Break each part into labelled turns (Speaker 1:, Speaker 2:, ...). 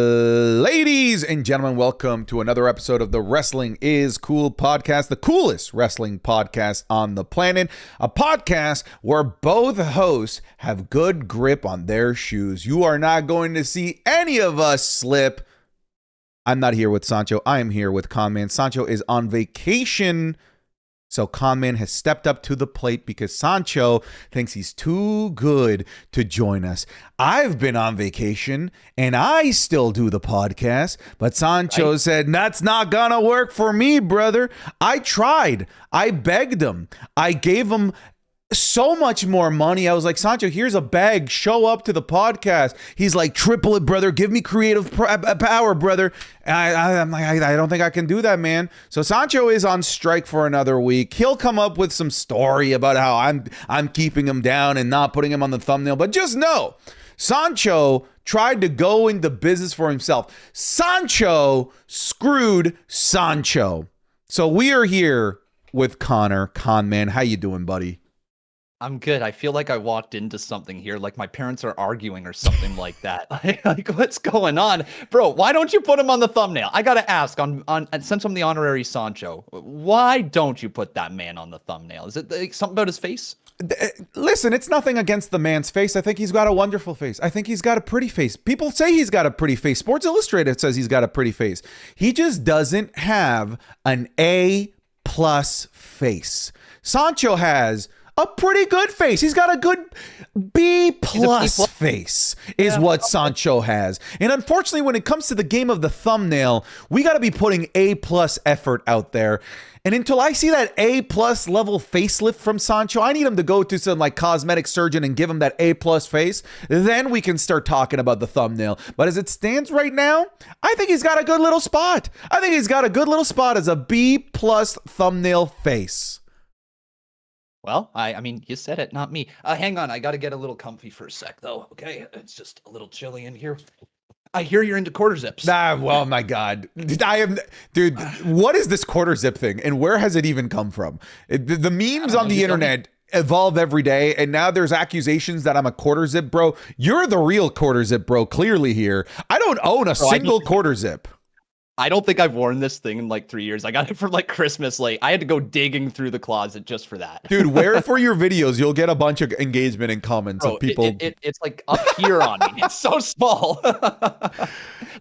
Speaker 1: Ladies and gentlemen, welcome to another episode of the Wrestling is Cool podcast, the coolest wrestling podcast on the planet, a podcast where both hosts have good grip on their shoes. You are not going to see any of us slip. I'm not here with Sancho. I am here with Conman. Sancho is on vacation, so Conman has stepped up to the plate because Sancho thinks he's too good to join us. I've been on vacation and I still do the podcast, but Sancho said, that's not gonna work for me, brother. I tried. I begged him. I gave him so much more money. I was like, Sancho, here's a bag. Show up to the podcast. He's like, triple it, brother. Give me creative power, brother. I'm like, I don't think I can do that, man. So Sancho is on strike for another week. He'll come up with some story about how I'm keeping him down and not putting him on the thumbnail. But just know, Sancho tried to go into business for himself. Sancho screwed Sancho. So we are here with Connor. Conman, how you doing, buddy?
Speaker 2: I'm good. I feel like I walked into something here, like my parents are arguing or something like that. Like, what's going on? Bro, why don't you put him on the thumbnail? I gotta ask, since I'm the honorary Sancho, why don't you put that man on the thumbnail? Is it something about his face?
Speaker 1: Listen, it's nothing against the man's face. I think he's got a wonderful face. I think he's got a pretty face. People say he's got a pretty face. Sports Illustrated says he's got a pretty face. He just doesn't have an A+ face. Sancho has a pretty good face. He's got a good B+ face is what Sancho has. And unfortunately, when it comes to the game of the thumbnail, we got to be putting A+ effort out there. And until I see that A+ level facelift from Sancho, I need him to go to some like cosmetic surgeon and give him that A+ face. Then we can start talking about the thumbnail. But as it stands right now, I think he's got a good little spot. I think he's got a good little spot as a B+ thumbnail face.
Speaker 2: Well, I mean, you said it, not me. Hang on, I got to get a little comfy for a sec, though. Okay, it's just a little chilly in here. I hear you're into quarter zips.
Speaker 1: Well, my God, dude. What is this quarter zip thing, and where has it even come from? The memes on the internet evolve every day, and now there's accusations that I'm a quarter zip bro. You're the real quarter zip bro, clearly here. I don't own a single quarter zip.
Speaker 2: I don't think I've worn this thing in like 3 years. I got it for like Christmas. Like I had to go digging through the closet just for that.
Speaker 1: Dude, wear it for your videos. You'll get a bunch of engagement and comments of people.
Speaker 2: It's like up here on me. It's so small. It's been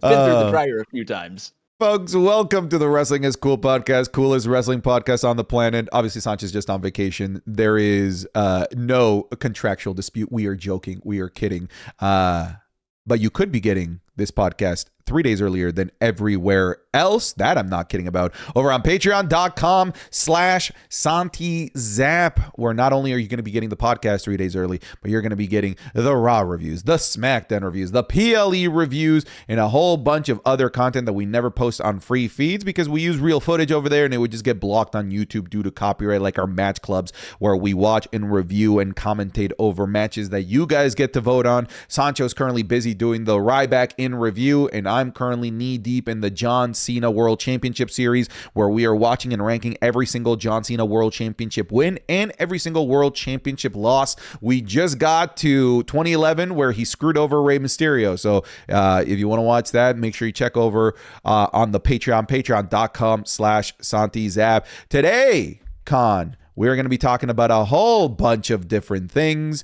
Speaker 2: through the dryer a few times.
Speaker 1: Folks, welcome to the Wrestling is Cool podcast, coolest wrestling podcast on the planet. Obviously, Sancho's just on vacation. There is no contractual dispute. We are joking. We are kidding. But you could be getting this podcast 3 days earlier than everywhere else. That I'm not kidding about. Over on patreon.com/SantiZap, where not only are you going to be getting the podcast 3 days early, but you're going to be getting the Raw reviews, the SmackDown reviews, the PLE reviews, and a whole bunch of other content that we never post on free feeds because we use real footage over there and it would just get blocked on YouTube due to copyright, like our match clubs where we watch and review and commentate over matches that you guys get to vote on. Sancho's currently busy doing the Ryback in review, and I'm currently knee deep in the John Cena World Championship Series, where we are watching and ranking every single John Cena World Championship win and every single World Championship loss. We just got to 2011 where he screwed over Rey Mysterio. So if you want to watch that, make sure you check over on the Patreon, patreon.com/SantiZap. Today, Con, we're going to be talking about a whole bunch of different things.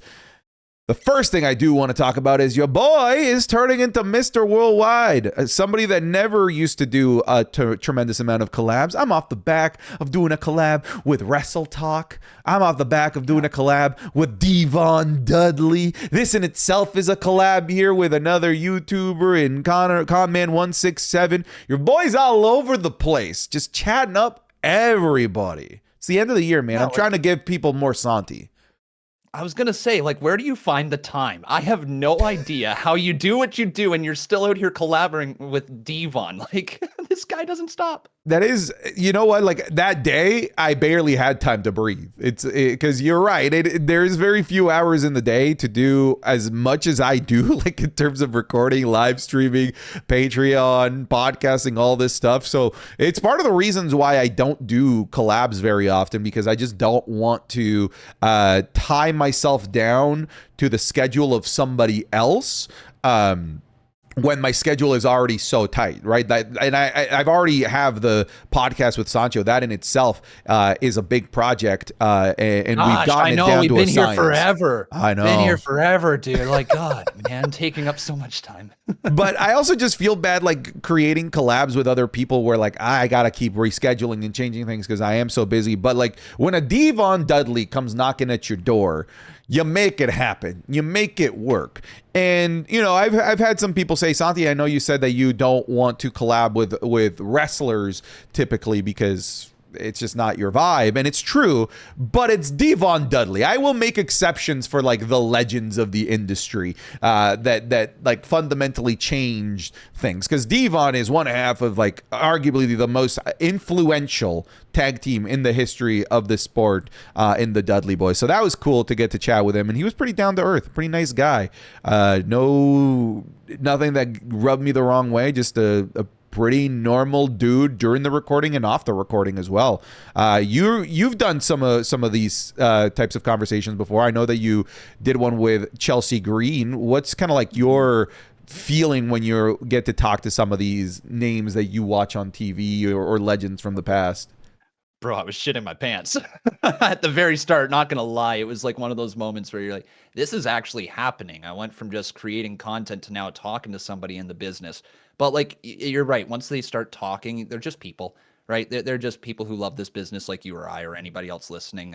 Speaker 1: The first thing I do want to talk about is your boy is turning into Mr. Worldwide, somebody that never used to do a tremendous amount of collabs. I'm off the back of doing a collab with Wrestle Talk. I'm off the back of doing a collab with Devon Dudley. This in itself is a collab here with another YouTuber in Conman167. Your boy's all over the place, just chatting up everybody. It's the end of the year, man. I'm trying to give people more Santi.
Speaker 2: I was going to say, like, where do you find the time? I have no idea how you do what you do and you're still out here collaborating with Devon. Like, this guy doesn't stop.
Speaker 1: That is, you know what? Like that day, I barely had time to breathe. It's because you're right. There's very few hours in the day to do as much as I do, like in terms of recording, live streaming, Patreon, podcasting, all this stuff. So it's part of the reasons why I don't do collabs very often, because I just don't want to tie myself down to the schedule of somebody else. when my schedule is already so tight, right? I've already have the podcast with Sancho. That in itself is a big project, and
Speaker 2: Gosh,
Speaker 1: we've gotten
Speaker 2: I
Speaker 1: it
Speaker 2: know
Speaker 1: down
Speaker 2: we've
Speaker 1: to a
Speaker 2: been here
Speaker 1: science.
Speaker 2: forever.
Speaker 1: I know.
Speaker 2: Been here forever, dude. Like, God, man, taking up so much time.
Speaker 1: But I also just feel bad, like creating collabs with other people where like I gotta keep rescheduling and changing things because I am so busy. But like when a Devon Dudley comes knocking at your door, you make it happen. You make it work. And you know, I've had some people say, Santi, I know you said that you don't want to collab with wrestlers typically because it's just not your vibe, and it's true, but it's Devon Dudley. I will make exceptions for like the legends of the industry that like fundamentally changed things, because Devon is one half of like arguably the most influential tag team in the history of the sport in the Dudley Boys. So that was cool to get to chat with him, and he was pretty down to earth, pretty nice guy. Nothing that rubbed me the wrong way, just a pretty normal dude during the recording and off the recording as well. You've done some of these types of conversations before. I know that you did one with Chelsea Green. What's kind of like your feeling when you get to talk to some of these names that you watch on TV or legends from the past?
Speaker 2: Bro, I was shitting my pants at the very start. Not gonna lie, it was like one of those moments where you're like, this is actually happening. I went from just creating content to now talking to somebody in the business. But like, you're right. Once they start talking, they're just people, right? They're just people who love this business like you or I or anybody else listening.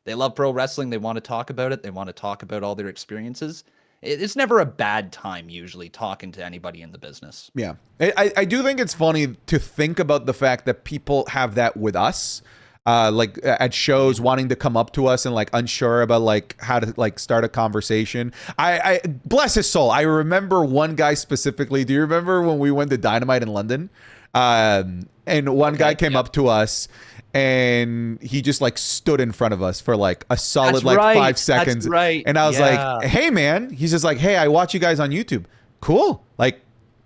Speaker 2: They love pro wrestling. They want to talk about it. They want to talk about all their experiences. It's never a bad time usually talking to anybody in the business.
Speaker 1: Yeah. I do think it's funny to think about the fact that people have that with us. Like at shows, wanting to come up to us and like unsure about like how to like start a conversation. I bless his soul, I remember one guy specifically. Do you remember when we went to Dynamite in London? And one guy came up to us and he just like stood in front of us for like a solid 5 seconds.
Speaker 2: That's right.
Speaker 1: And I was like, hey man, he's just like, hey, I watch you guys on YouTube. Cool. Like,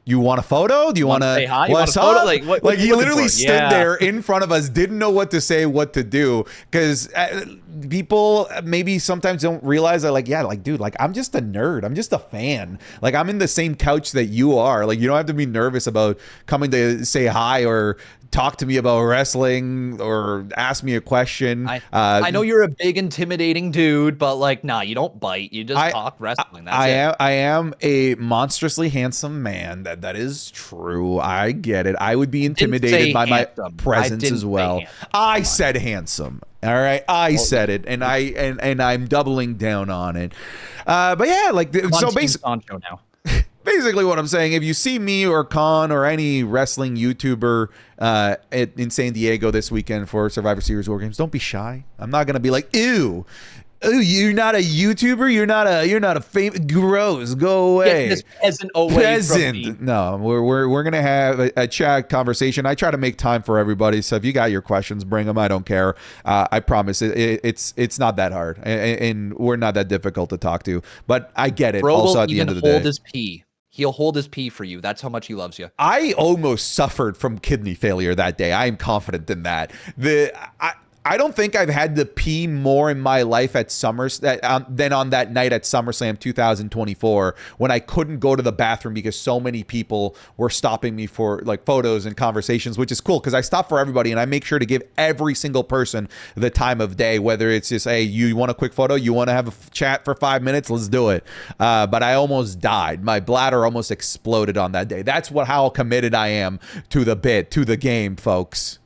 Speaker 1: you want a photo? Do you want to
Speaker 2: say hi?
Speaker 1: What's
Speaker 2: up?
Speaker 1: Like he literally stood there in front of us, didn't know what to say, what to do, because people maybe sometimes don't realize that, like, yeah, like, dude, like, I'm just a nerd. I'm just a fan. Like, I'm in the same couch that you are. Like, you don't have to be nervous about coming to say hi or talk to me about wrestling or ask me a question.
Speaker 2: I know you're a big intimidating dude, but like, nah, you don't bite. You just talk wrestling. That's it.
Speaker 1: I am a monstrously handsome man. That is true. I get it. I would be intimidated by my presence as well. I said handsome. All right, I said it, and I'm doubling down on it. But yeah, like so basically. Basically what I'm saying, if you see me or Khan or any wrestling YouTuber in San Diego this weekend for Survivor Series War Games, don't be shy. I'm not gonna be like, ew, you're not a YouTuber, you're not a famous, gross, go away.
Speaker 2: Get this peasant away from me.
Speaker 1: No, we're gonna have a chat conversation. I try to make time for everybody, so if you got your questions, bring them. I don't care. I promise it's not that hard, and we're not that difficult to talk to. But I get it.
Speaker 2: Bro
Speaker 1: also,
Speaker 2: will
Speaker 1: at the end of the day,
Speaker 2: hold his pee. He'll hold his pee for you. That's how much he loves you.
Speaker 1: I almost suffered from kidney failure that day. I am confident in that. I don't think I've had to pee more in my life at than on that night at SummerSlam 2024 when I couldn't go to the bathroom because so many people were stopping me for like photos and conversations, which is cool because I stop for everybody and I make sure to give every single person the time of day, whether it's just, hey, you want a quick photo? You want to have a chat for 5 minutes? Let's do it. But I almost died. My bladder almost exploded on that day. That's how committed I am to the bit, to the game, folks.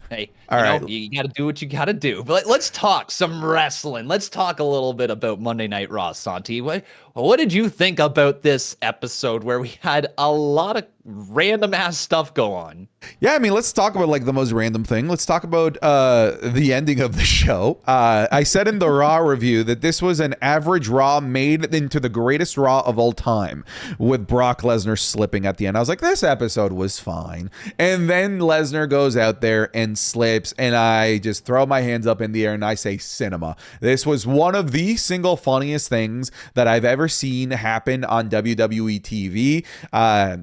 Speaker 2: Hey,
Speaker 1: all right.
Speaker 2: You got to do what you got to do. But let's talk some wrestling. Let's talk a little bit about Monday Night Raw, Santi. What did you think about this episode where we had a lot of random ass stuff go on?
Speaker 1: Yeah, I mean, let's talk about like the most random thing. Let's talk about the ending of the show. I said in the Raw review that this was an average Raw made into the greatest Raw of all time, with Brock Lesnar slipping at the end. I was like, this episode was fine. And then Lesnar goes out there and slips, and I just throw my hands up in the air and I say cinema. This was one of the single funniest things that I've ever seen happen on WWE TV.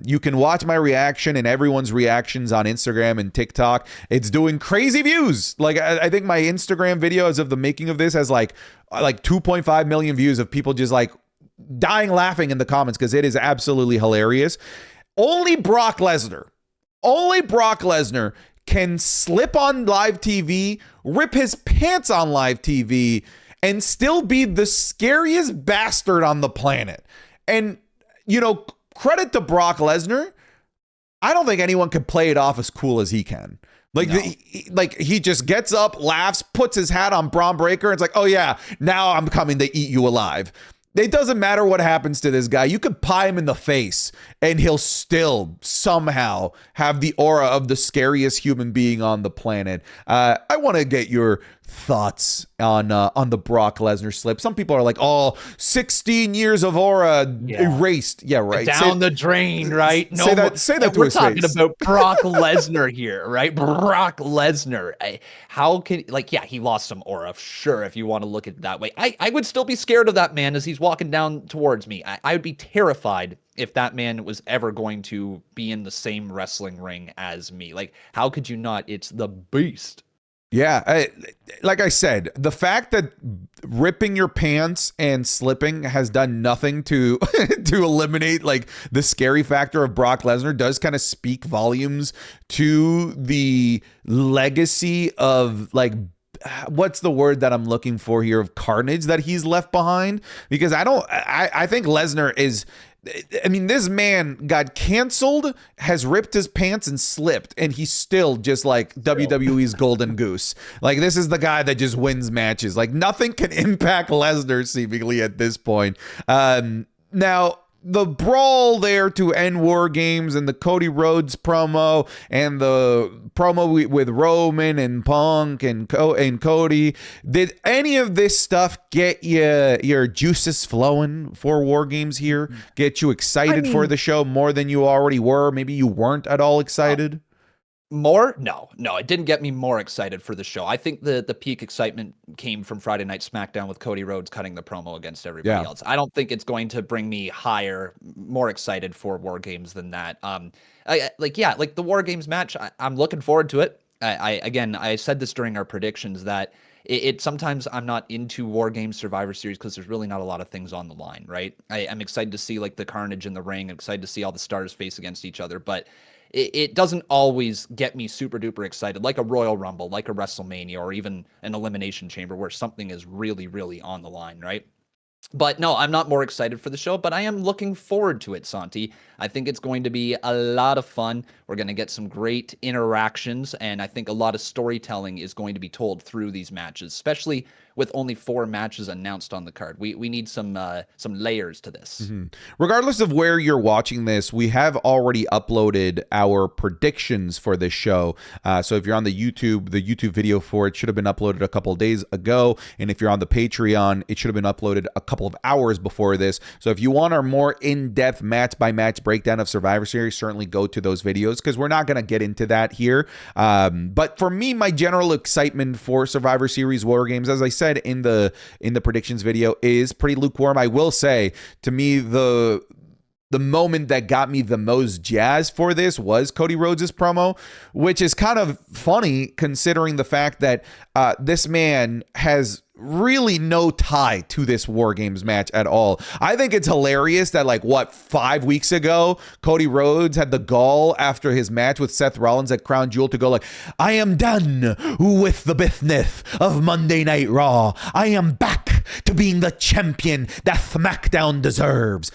Speaker 1: You can watch my reaction and everyone's reactions on Instagram and TikTok. It's doing crazy views. Like I think my Instagram video as of the making of this has like 2.5 million views of people just like dying laughing in the comments because it is absolutely hilarious. Only Brock Lesnar can slip on live TV, rip his pants on live TV, and still be the scariest bastard on the planet. And, credit to Brock Lesnar. I don't think anyone can play it off as cool as he can. Like,
Speaker 2: no.
Speaker 1: He just gets up, laughs, puts his hat on Braun Breaker. And it's like, oh yeah, now I'm coming to eat you alive. It doesn't matter what happens to this guy. You could pie him in the face and he'll still somehow have the aura of the scariest human being on the planet. I want to get your thoughts on the Brock Lesnar slip. Some people are like, 16 years of aura erased. Yeah, right.
Speaker 2: Down the drain, right?
Speaker 1: No, say that to his face.
Speaker 2: We're talking about Brock Lesnar here, right? Brock Lesnar. He lost some aura, sure, if you want to look at it that way. I would still be scared of that man as he's walking down towards me. I would be terrified if that man was ever going to be in the same wrestling ring as me. Like, how could you not? It's the beast.
Speaker 1: Yeah, like I said, the fact that ripping your pants and slipping has done nothing to to eliminate like the scary factor of Brock Lesnar does kind of speak volumes to the legacy of like, what's the word that I'm looking for here, of carnage that he's left behind. Because I think Lesnar is, this man got canceled, has ripped his pants and slipped, and he's still just like WWE's golden goose. Like, this is the guy that just wins matches. Like, nothing can impact Lesnar seemingly at this point. Now, the brawl there to end War Games and the Cody Rhodes promo and the promo with Roman and Punk and Cody, did any of this stuff get you your juices flowing for War Games here? Get you excited for the show more than you already were? Maybe you weren't at all excited?
Speaker 2: More? No, it didn't get me more excited for the show. I think the peak excitement came from Friday Night SmackDown with Cody Rhodes cutting the promo against everybody else. I don't think it's going to bring me more excited for War Games than that. The War Games match, I'm looking forward to it. I said this during our predictions that it sometimes I'm not into War Games Survivor Series because there's really not a lot of things on the line, right? I'm excited to see like the carnage in the ring. I'm excited to see all the stars face against each other, but it doesn't always get me super duper excited, like a Royal Rumble, like a WrestleMania, or even an Elimination Chamber where something is really, really on the line, right? But no, I'm not more excited for the show, but I am looking forward to it, Santi. I think it's going to be a lot of fun. We're going to get some great interactions, and I think a lot of storytelling is going to be told through these matches, especially with only 4 matches announced on the card. We need some layers to this.
Speaker 1: Mm-hmm. Regardless of where you're watching this, we have already uploaded our predictions for this show. So if you're on the YouTube video for it should have been uploaded a couple of days ago. And if you're on the Patreon, it should have been uploaded a couple of hours before this. So if you want our more in-depth match-by-match breakdown of Survivor Series, certainly go to those videos because we're not going to get into that here. But for me, my general excitement for Survivor Series War Games, as I said in the predictions video, is pretty lukewarm. I will say, to me, the moment that got me the most jazzed for this was Cody Rhodes' promo, which is kind of funny considering the fact that this man has really no tie to this War Games match at all. I think it's hilarious that 5 weeks ago, Cody Rhodes had the gall after his match with Seth Rollins at Crown Jewel to go like, I am done with the business of Monday Night Raw. I am back to being the champion that SmackDown deserves.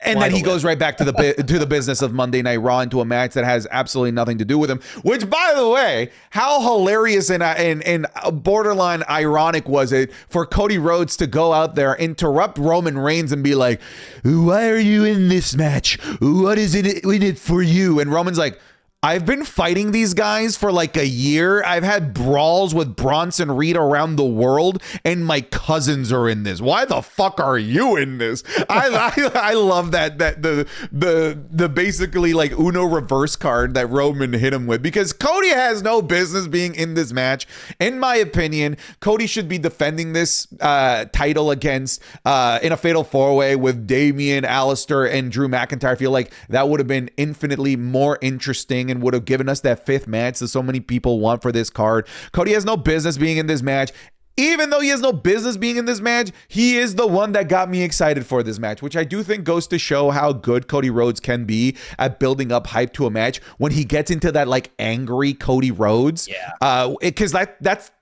Speaker 1: And then he goes right back to the business of Monday Night Raw into a match that has absolutely nothing to do with him. Which, by the way, how hilarious and borderline ironic was it for Cody Rhodes to go out there, interrupt Roman Reigns, and be like, "Why are you in this match? What is it in it for you?" And Roman's like, I've been fighting these guys for like a year. I've had brawls with Bronson Reed around the world, and my cousins are in this. Why the fuck are you in this? I love that the basically like Uno reverse card that Roman hit him with, because Cody has no business being in this match. In my opinion, Cody should be defending this title against in a fatal 4-way with Damian, Alistair, and Drew McIntyre. I feel like that would have been infinitely more interesting and would have given us that 5th match that so many people want for this card. Cody has no business being in this match. even though he has no business being in this match, he is the one that got me excited for this match, which I do think goes to show how good Cody Rhodes can be at building up hype to a match when he gets into that like angry Cody Rhodes.
Speaker 2: Yeah.
Speaker 1: Because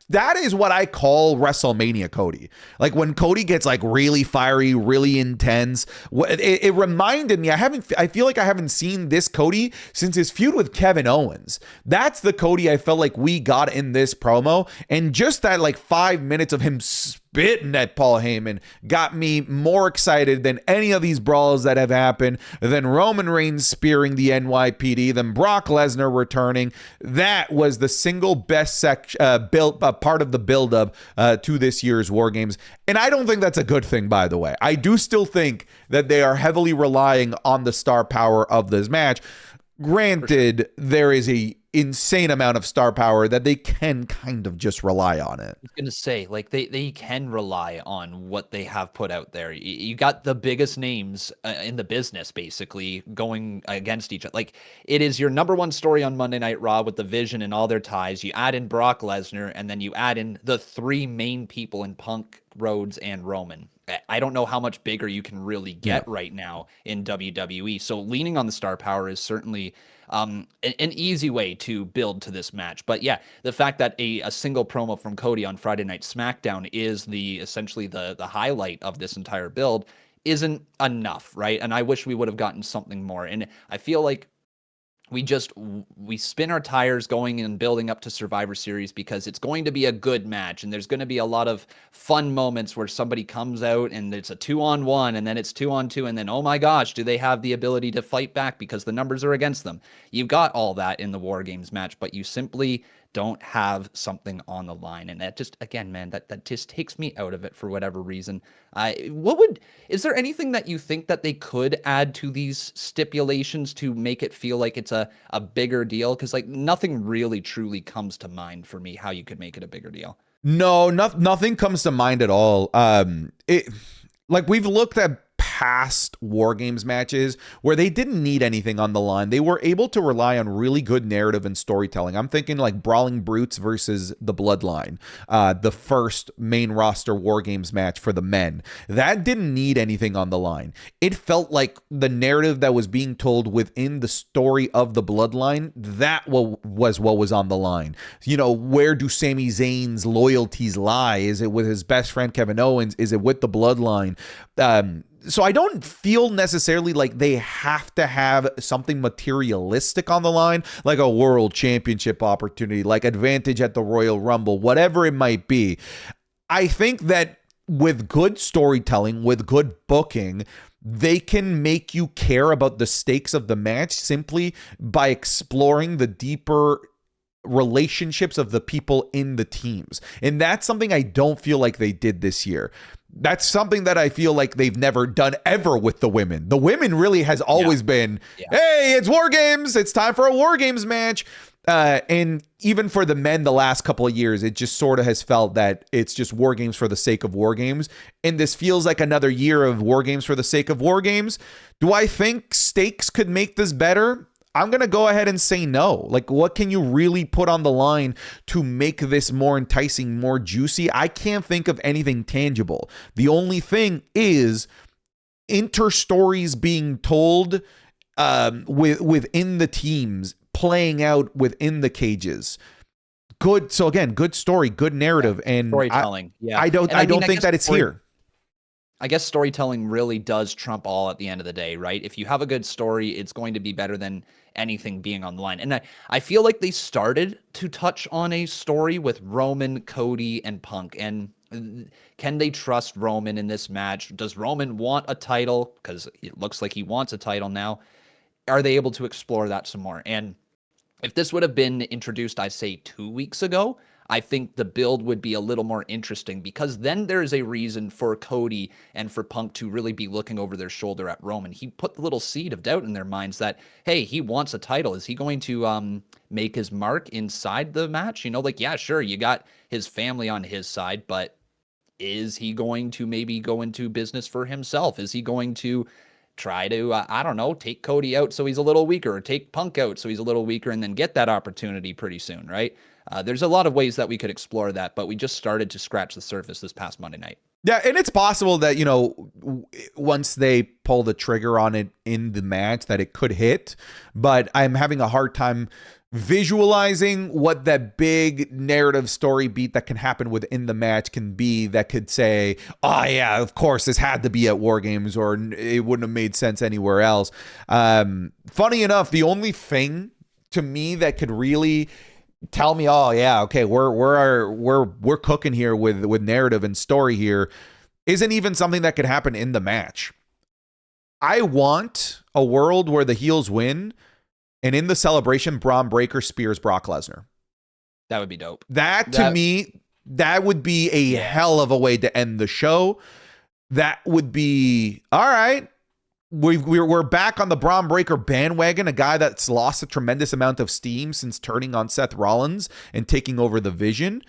Speaker 1: that is what I call WrestleMania Cody. Like when Cody gets like really fiery, really intense. It reminded me, I feel like I haven't seen this Cody since his feud with Kevin Owens. That's the Cody I felt like we got in this promo. And just that like 5 minutes of him spitting at Paul Heyman got me more excited than any of these brawls that have happened, than Roman Reigns spearing the NYPD, than Brock Lesnar returning. That was the single best part of the buildup to this year's War Games. And I don't think that's a good thing, by the way. I do still think that they are heavily relying on the star power of this match. Granted, there is a insane amount of star power that they can kind of just rely on it.
Speaker 2: I was gonna say, like they can rely on what they have put out there. You got the biggest names in the business basically going against each other. Like it is your number one story on Monday Night Raw with the Vision and all their ties. You add in Brock Lesnar, and then you add in the three main people in Punk, Rhodes, and Roman. I don't know how much bigger you can really get right now in WWE. So leaning on the star power is certainly an easy way to build to this match. But yeah, the fact that a single promo from Cody on Friday Night SmackDown is essentially the highlight of this entire build isn't enough, right? And I wish we would have gotten something more. And I feel like we spin our tires going and building up to Survivor Series because it's going to be a good match, and there's going to be a lot of fun moments where somebody comes out and it's a 2-on-1 and then it's 2-on-2, and then oh my gosh, do they have the ability to fight back because the numbers are against them? You've got all that in the War Games match, but you simply don't have something on the line, and that just, again, man, that just takes me out of it for whatever reason. Is there anything that you think that they could add to these stipulations to make it feel like it's a bigger deal? Because like nothing really truly comes to mind for me how you could make it a bigger deal.
Speaker 1: No, nothing comes to mind at all. Like we've looked at past War Games matches where they didn't need anything on the line. They were able to rely on really good narrative and storytelling. I'm thinking like Brawling Brutes versus the Bloodline, the first main roster War Games match for the men. That didn't need anything on the line. It felt like the narrative that was being told within the story of the Bloodline, that was what was on the line. You know, where do Sami Zayn's loyalties lie? Is it with his best friend Kevin Owens? Is it with the Bloodline? So I don't feel necessarily like they have to have something materialistic on the line, like a world championship opportunity, like advantage at the Royal Rumble, whatever it might be. I think that with good storytelling, with good booking, they can make you care about the stakes of the match simply by exploring the deeper relationships of the people in the teams. And that's something I don't feel like they did this year. That's something that I feel like they've never done ever with the women. The women really has always been, hey, it's War Games. It's time for a War Games match. And even for the men the last couple of years, it just sort of has felt that it's just War Games for the sake of War Games. And this feels like another year of War Games for the sake of War Games. Do I think stakes could make this better? I'm going to go ahead and say no. Like, what can you really put on the line to make this more enticing, more juicy? I can't think of anything tangible. The only thing is inter-stories being told within the teams, playing out within the cages. Good. So again, good story, good narrative, and
Speaker 2: storytelling.
Speaker 1: I don't think that it's here.
Speaker 2: I guess storytelling really does trump all at the end of the day, right? If you have a good story, it's going to be better than anything being on the line. And I feel like they started to touch on a story with Roman, Cody, and Punk. And can they trust Roman in this match? Does Roman want a title? Because it looks like he wants a title now. Are they able to explore that some more? And if this would have been introduced, I say 2 weeks ago, I think the build would be a little more interesting, because then there's a reason for Cody and for Punk to really be looking over their shoulder at Roman. He put the little seed of doubt in their minds that, hey, he wants a title. Is he going to make his mark inside the match? You know, like, yeah, sure, you got his family on his side, but is he going to maybe go into business for himself? Is he going to try to, I don't know, take Cody out so he's a little weaker, or take Punk out so he's a little weaker, and then get that opportunity pretty soon, right? There's a lot of ways that we could explore that, but we just started to scratch the surface this past Monday night.
Speaker 1: Yeah, and it's possible that, once they pull the trigger on it in the match, that it could hit. But I'm having a hard time visualizing what that big narrative story beat that can happen within the match can be, that could say, oh yeah, of course this had to be at War Games, or it wouldn't have made sense anywhere else. Funny enough, the only thing to me that could really tell me, oh yeah, okay, we're cooking here with narrative and story here, isn't even something that could happen in the match. I want a world where the heels win, and in the celebration, Braun Breaker spears Brock Lesnar.
Speaker 2: That would be dope.
Speaker 1: That to me, that would be a hell of a way to end the show. That would be all right. We're back on the Braun Breaker bandwagon, a guy that's lost a tremendous amount of steam since turning on Seth Rollins and taking over the Vision.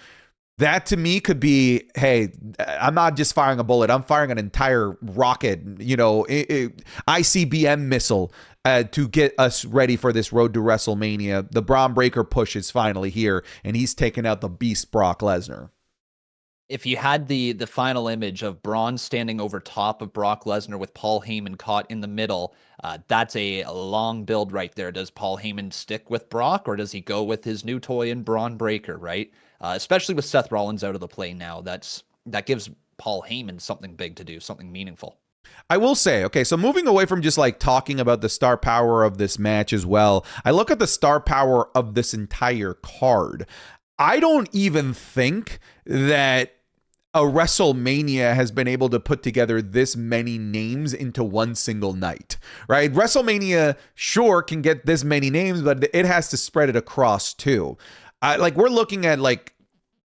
Speaker 1: That to me could be, hey, I'm not just firing a bullet, I'm firing an entire rocket, ICBM missile to get us ready for this road to WrestleMania. The Braun Breaker push is finally here, and he's taking out the beast Brock Lesnar.
Speaker 2: If you had the final image of Braun standing over top of Brock Lesnar with Paul Heyman caught in the middle, that's a long build right there. Does Paul Heyman stick with Brock, or does he go with his new toy in Braun Breaker, right? Especially with Seth Rollins out of the play now, that gives Paul Heyman something big to do, something meaningful.
Speaker 1: I will say, okay, so moving away from just like talking about the star power of this match as well, I look at the star power of this entire card. I don't even think that a WrestleMania has been able to put together this many names into one single night, right? WrestleMania sure can get this many names, but it has to spread it across too. We're looking at like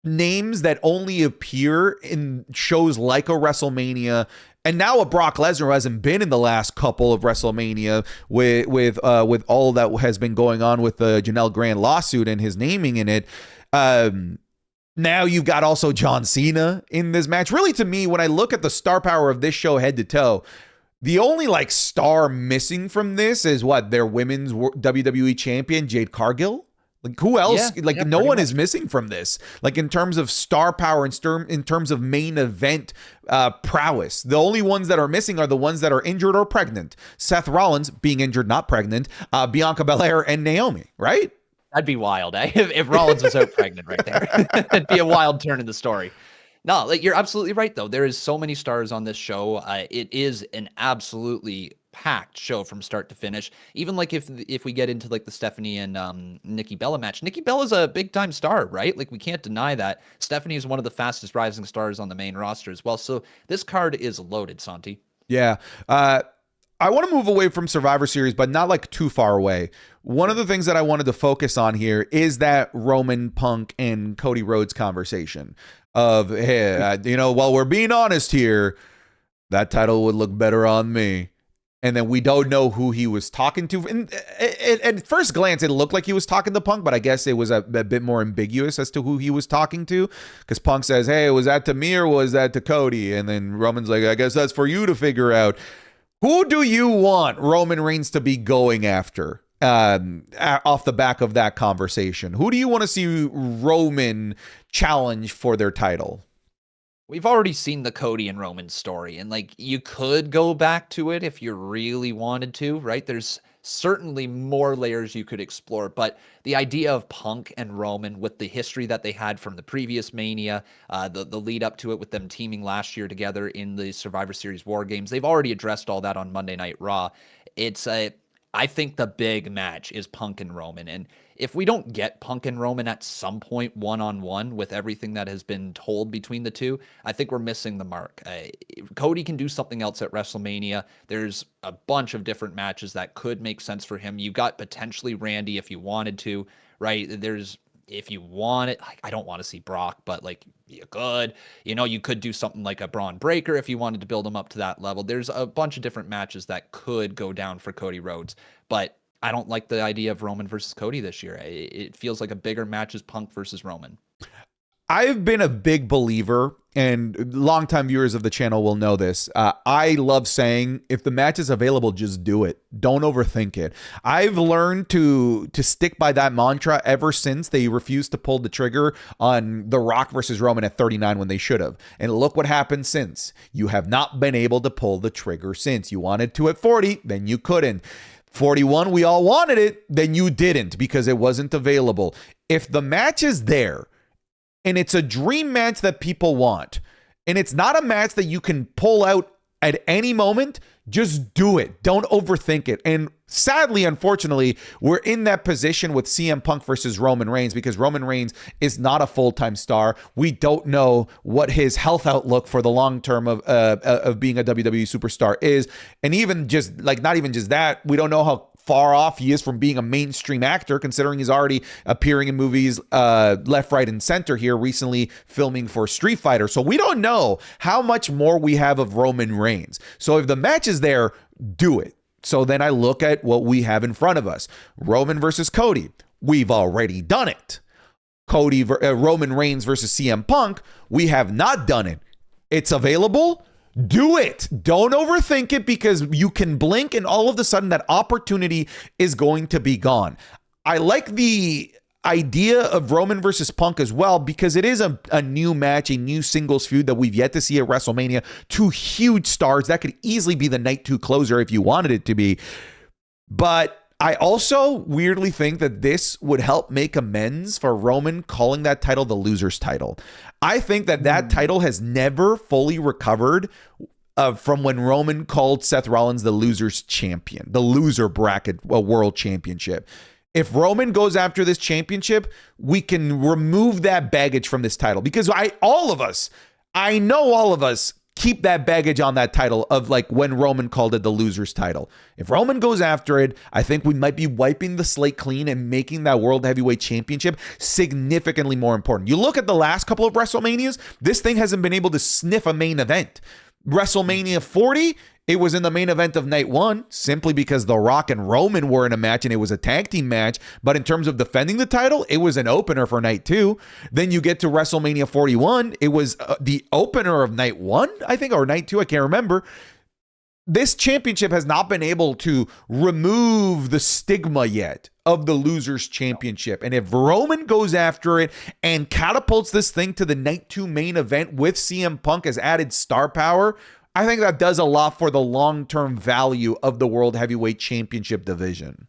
Speaker 1: names that only appear in shows like a WrestleMania, and now a Brock Lesnar who hasn't been in the last couple of WrestleMania with all that has been going on with the Janelle Grant lawsuit and his naming in it. Now you've got also John Cena in this match. Really, to me, when I look at the star power of this show head to toe, the only like star missing from this is what, their women's WWE champion, Jade Cargill. Like, who else? No one is missing from this. Like, in terms of star power, in terms of main event prowess, the only ones that are missing are the ones that are injured or pregnant. Seth Rollins being injured, not pregnant. Bianca Belair and Naomi, right?
Speaker 2: That'd be wild, eh? If Rollins was out pregnant right there. It'd be a wild turn in the story. No, like, you're absolutely right, though. There is so many stars on this show. It is an absolutely packed show from start to finish. Even like if we get into like the Stephanie and Nikki Bella match, Nikki Bella's a big time star, right? Like, we can't deny that. Stephanie is one of the fastest rising stars on the main roster as well. So this card is loaded, Santi.
Speaker 1: Yeah. I want to move away from Survivor Series, but not like too far away. One of the things that I wanted to focus on here is that Roman, Punk, and Cody Rhodes conversation of, hey, while we're being honest here, that title would look better on me. And then we don't know who he was talking to. And at first glance, it looked like he was talking to Punk, but I guess it was a bit more ambiguous as to who he was talking to. Because Punk says, hey, was that to me or was that to Cody? And then Roman's like, I guess that's for you to figure out. Who do you want Roman Reigns to be going after off the back of that conversation? Who do you want to see Roman challenge for their title?
Speaker 2: We've already seen the Cody and Roman story, and like, you could go back to it if you really wanted to, right? There's certainly more layers you could explore, but the idea of Punk and Roman with the history that they had from the previous Mania, the lead up to it with them teaming last year together in the Survivor Series War Games, they've already addressed all that on Monday Night Raw. I think the big match is Punk and Roman, and if we don't get Punk and Roman at some point one-on-one with everything that has been told between the two, I think we're missing the mark. Cody can do something else at WrestleMania. There's a bunch of different matches that could make sense for him. You've got potentially Randy if you wanted to, right? If you want it, like, I don't want to see Brock, but like, you could. You could do something like a Braun Breaker if you wanted to build him up to that level. There's a bunch of different matches that could go down for Cody Rhodes, but I don't like the idea of Roman versus Cody this year. It feels like a bigger match is Punk versus Roman.
Speaker 1: I've been a big believer, and longtime viewers of the channel will know this. I love saying, if the match is available, just do it. Don't overthink it. I've learned to stick by that mantra ever since they refused to pull the trigger on The Rock versus Roman at 39 when they should have. And look what happened since. You have not been able to pull the trigger since. You wanted to at 40, then you couldn't. 41, we all wanted it, then you didn't because it wasn't available. If the match is there, and it's a dream match that people want, and it's not a match that you can pull out at any moment, just do it. Don't overthink it. And sadly, unfortunately, we're in that position with CM Punk versus Roman Reigns because Roman Reigns is not a full-time star. We don't know what his health outlook for the long term of being a WWE superstar is. And even just like, not even just that, we don't know how far off he is from being a mainstream actor, considering he's already appearing in movies left, right, and center here, recently filming for Street Fighter. So we don't know how much more we have of Roman Reigns. So if the match is there, do it. So then I look at what we have in front of us. Roman versus Cody. We've already done it. Roman Reigns versus CM Punk. We have not done it. It's available. Do it. Don't overthink it because you can blink and all of a sudden that opportunity is going to be gone. I like the idea of Roman versus Punk as well because it is a new match, a new singles feud that we've yet to see at WrestleMania. Two huge stars. That could easily be the night 2 closer if you wanted it to be. But I also weirdly think that this would help make amends for Roman calling that title the loser's title. I think that title has never fully recovered from when Roman called Seth Rollins the loser's champion, the loser bracket world championship. If Roman goes after this championship, we can remove that baggage from this title because I know all of us keep that baggage on that title of like when Roman called it the loser's title. If Roman goes after it, I think we might be wiping the slate clean and making that World Heavyweight Championship significantly more important. You look at the last couple of WrestleManias, this thing hasn't been able to sniff a main event. WrestleMania 40, it was in the main event of night 1 simply because The Rock and Roman were in a match and it was a tag team match. But in terms of defending the title, it was an opener for night 2. Then you get to WrestleMania 41. It was the opener of night 1, I think, or night 2. I can't remember. This championship has not been able to remove the stigma yet of the loser's championship. And if Roman goes after it and catapults this thing to the night 2 main event with CM Punk as added star power, I think that does a lot for the long-term value of the World Heavyweight Championship division.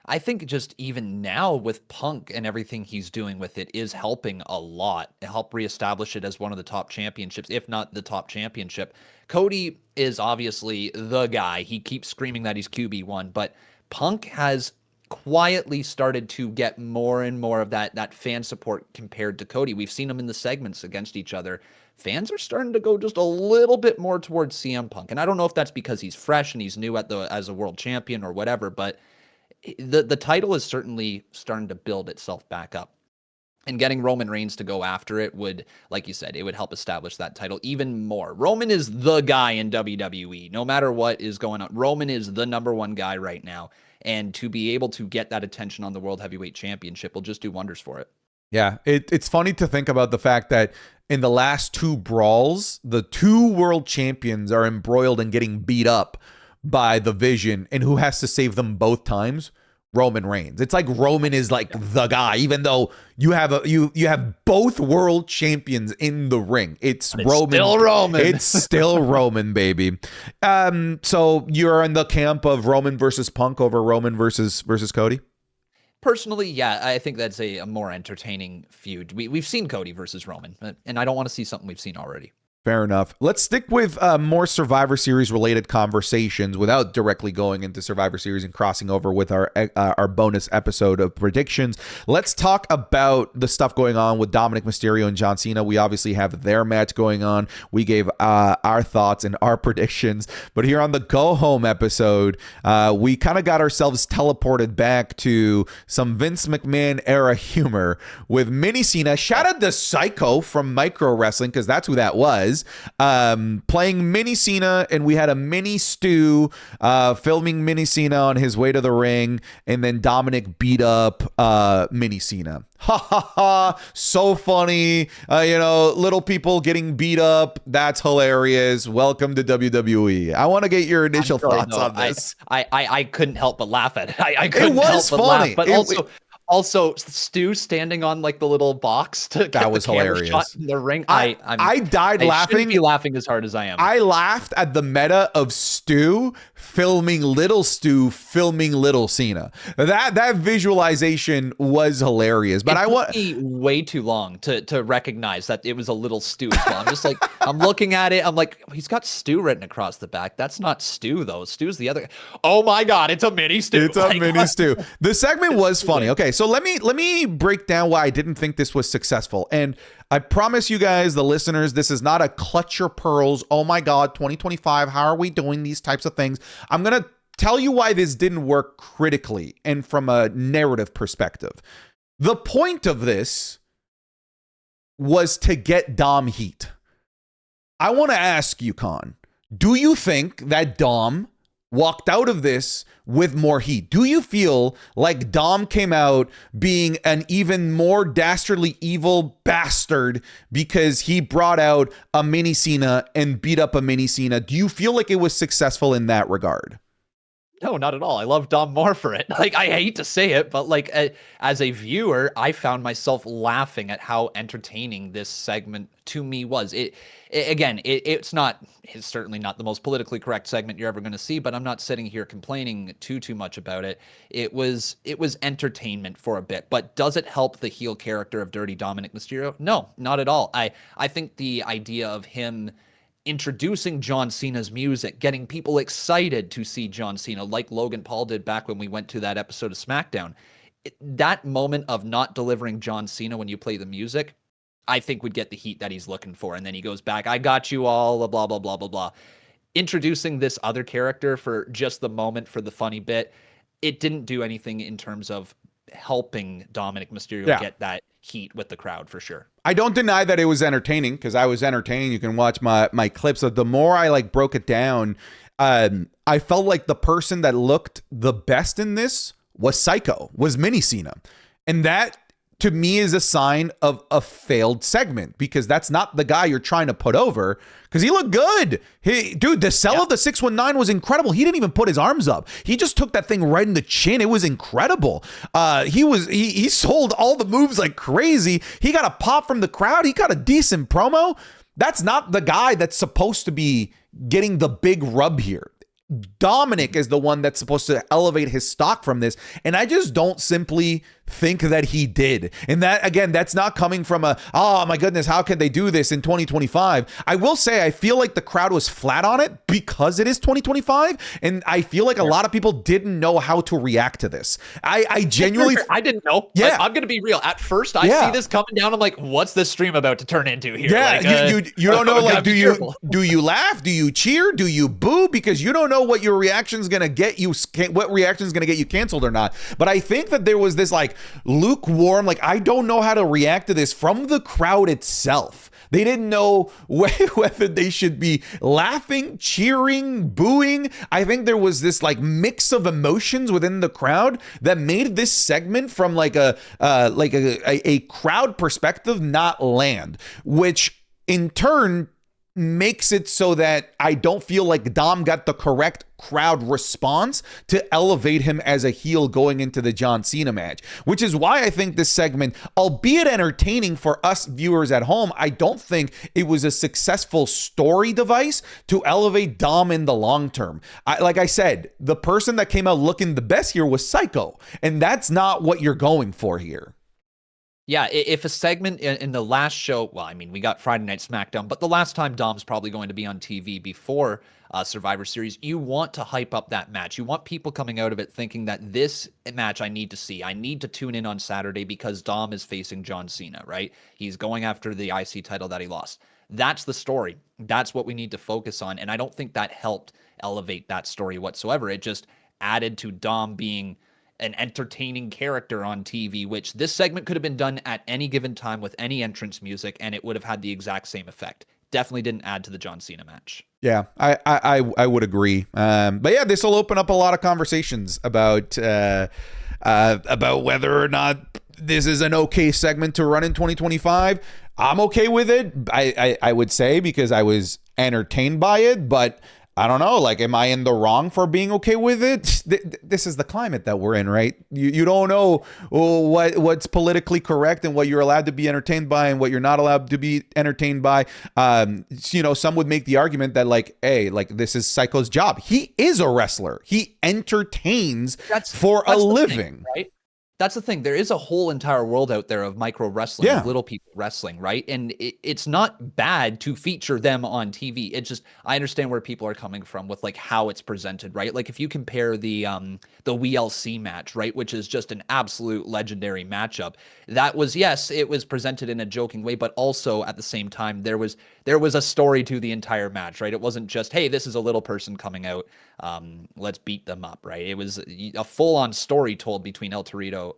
Speaker 2: I think just even now with Punk and everything he's doing with it is helping a lot. It helped reestablish it as one of the top championships, if not the top championship. Cody is obviously the guy. He keeps screaming that he's QB1, but Punk has quietly started to get more and more of that fan support compared to Cody. We've seen him in the segments against each other. Fans are starting to go just a little bit more towards CM Punk. And I don't know if that's because he's fresh and he's new as a world champion or whatever, but the title is certainly starting to build itself back up. And getting Roman Reigns to go after it would, like you said, it would help establish that title even more. Roman is the guy in WWE. No matter what is going on, Roman is the number 1 guy right now. And to be able to get that attention on the World Heavyweight Championship will just do wonders for it.
Speaker 1: Yeah, it's funny to think about the fact that in the last 2 brawls, the 2 world champions are embroiled and getting beat up by the Vision, and who has to save them both times? Roman Reigns. It's like Roman is like the guy, even though you have you have both world champions in the ring. It's Roman.
Speaker 2: Still Roman.
Speaker 1: It's still Roman, baby. So you're in the camp of Roman versus Punk over Roman versus Cody?
Speaker 2: Personally, yeah, I think that's a more entertaining feud. We've seen Cody versus Roman, and I don't want to see something we've seen already.
Speaker 1: Fair enough. Let's stick with more Survivor Series related conversations without directly going into Survivor Series and crossing over with our bonus episode of predictions. Let's talk about the stuff going on with Dominic Mysterio and John Cena. We obviously have their match going on. We gave our thoughts and our predictions, but here on the Go Home episode, we kind of got ourselves teleported back to some Vince McMahon era humor with Mini Cena. Shout out to Psycho from Micro Wrestling because that's who that was. was, playing Mini Cena, and we had a mini Stu filming Mini Cena on his way to the ring, and then Dominic beat up Mini Cena. Ha ha ha, so funny. Little people getting beat up. That's hilarious. Welcome to WWE. I want to get your initial thoughts on this.
Speaker 2: I couldn't help but laugh at it. I couldn't
Speaker 1: was
Speaker 2: help but
Speaker 1: funny.
Speaker 2: laugh. But also Stu standing on like the little box to get
Speaker 1: that was
Speaker 2: the camera
Speaker 1: hilarious.
Speaker 2: shot in the ring.
Speaker 1: I died laughing.
Speaker 2: I shouldn't be laughing as hard as I am.
Speaker 1: I laughed at the meta of Stu filming Little Stu filming Little Cena. That visualization was hilarious. But
Speaker 2: it took me way too long to recognize that it was a Little Stu as well. I'm just like, I'm looking at it. I'm like, he's got Stu written across the back. That's not Stu though. Stu's the other. Oh my God, it's a mini Stu.
Speaker 1: It's a mini Stu. The segment was funny. Okay, so let me break down why I didn't think this was successful. And I promise you guys, the listeners, this is not a clutch your pearls. Oh my God, 2025. How are we doing these types of things? I'm going to tell you why this didn't work critically and from a narrative perspective. The point of this was to get Dom heat. I want to ask you, Con, do you think that Dom walked out of this with more heat? Do you feel like Dom came out being an even more dastardly evil bastard because he brought out a Mini Cena and beat up a Mini Cena? Do you feel like it was successful in that regard?
Speaker 2: No, not at all. I love Dom more for it. Like, I hate to say it, but like as a viewer, I found myself laughing at how entertaining this segment to me was. It's certainly not the most politically correct segment you're ever going to see, but I'm not sitting here complaining too much about it. It was entertainment for a bit, but does it help the heel character of Dirty Dominic Mysterio? No, not at all. I think the idea of him introducing John Cena's music, getting people excited to see John Cena, like Logan Paul did back when we went to that episode of SmackDown. That moment of not delivering John Cena when you play the music, I think would get the heat that he's looking for. And then he goes back, I got you all, blah, blah, blah, blah, blah. Introducing this other character for just the moment, for the funny bit, it didn't do anything in terms of helping Dominic Mysterio get that heat with the crowd, for sure.
Speaker 1: I don't deny that it was entertaining, because I was entertaining. You can watch my clips of the more I broke it down. I felt like the person that looked the best in this was Mini Cena. And that to me is a sign of a failed segment, because that's not the guy you're trying to put over, because he looked good. The sell of the 619 was incredible. He didn't even put his arms up. He just took that thing right in the chin. It was incredible. He sold all the moves like crazy. He got a pop from the crowd. He got a decent promo. That's not the guy that's supposed to be getting the big rub here. Dominic is the one that's supposed to elevate his stock from this, and I just don't simply think that he did. And that, again, that's not coming from oh my goodness, how can they do this in 2025? I will say I feel like the crowd was flat on it because it is 2025, and I feel like a lot of people didn't know how to react to this. I genuinely
Speaker 2: I didn't know.
Speaker 1: Yeah,
Speaker 2: I'm gonna be real. At first I see this coming down, I'm like, what's this stream about to turn into here?
Speaker 1: Yeah, you don't know, like, do you laugh, do you cheer, do you boo, because you don't know what your reaction is gonna get you, what reaction is gonna get you canceled or not. But I think that there was this lukewarm, I don't know how to react to this from the crowd itself. They didn't know whether they should be laughing, cheering, booing. I think there was this mix of emotions within the crowd that made this segment from a crowd perspective not land, which in turn makes it so that I don't feel like Dom got the correct crowd response to elevate him as a heel going into the John Cena match, which is why I think this segment, albeit entertaining for us viewers at home, I don't think it was a successful story device to elevate Dom in the long term. Like I said, the person that came out looking the best here was Psycho, and that's not what you're going for here.
Speaker 2: Yeah, if a segment in the last show, well, I mean, we got Friday Night SmackDown, but the last time Dom's probably going to be on TV before Survivor Series, you want to hype up that match. You want people coming out of it thinking that this match I need to see. I need to tune in on Saturday because Dom is facing John Cena, right? He's going after the IC title that he lost. That's the story. That's what we need to focus on. And I don't think that helped elevate that story whatsoever. It just added to Dom being an entertaining character on TV, which this segment could have been done at any given time with any entrance music, and it would have had the exact same effect. definitely didn't add to the John Cena match.
Speaker 1: Yeah, I would agree. But yeah, this will open up a lot of conversations about whether or not this is an okay segment to run in 2025. I'm okay with it. I would say, because I was entertained by it, but I don't know, like, am I in the wrong for being okay with it? This is the climate that we're in, right? You don't know what's politically correct and what you're allowed to be entertained by and what you're not allowed to be entertained by. Some would make the argument that, like, hey, like, this is Psycho's job. He is a wrestler. He entertains for a living.
Speaker 2: Thing, right? That's the thing. There is a whole entire world out there of micro wrestling, of little people wrestling, right? And it's not bad to feature them on TV. It's just, I understand where people are coming from with, like, how it's presented, right? Like, if you compare the WLC match, right, which is just an absolute legendary matchup, that was, yes, it was presented in a joking way, but also at the same time, there was a story to the entire match, right? It wasn't just, hey, this is a little person coming out, let's beat them up, right? It was a full-on story told between El Torito?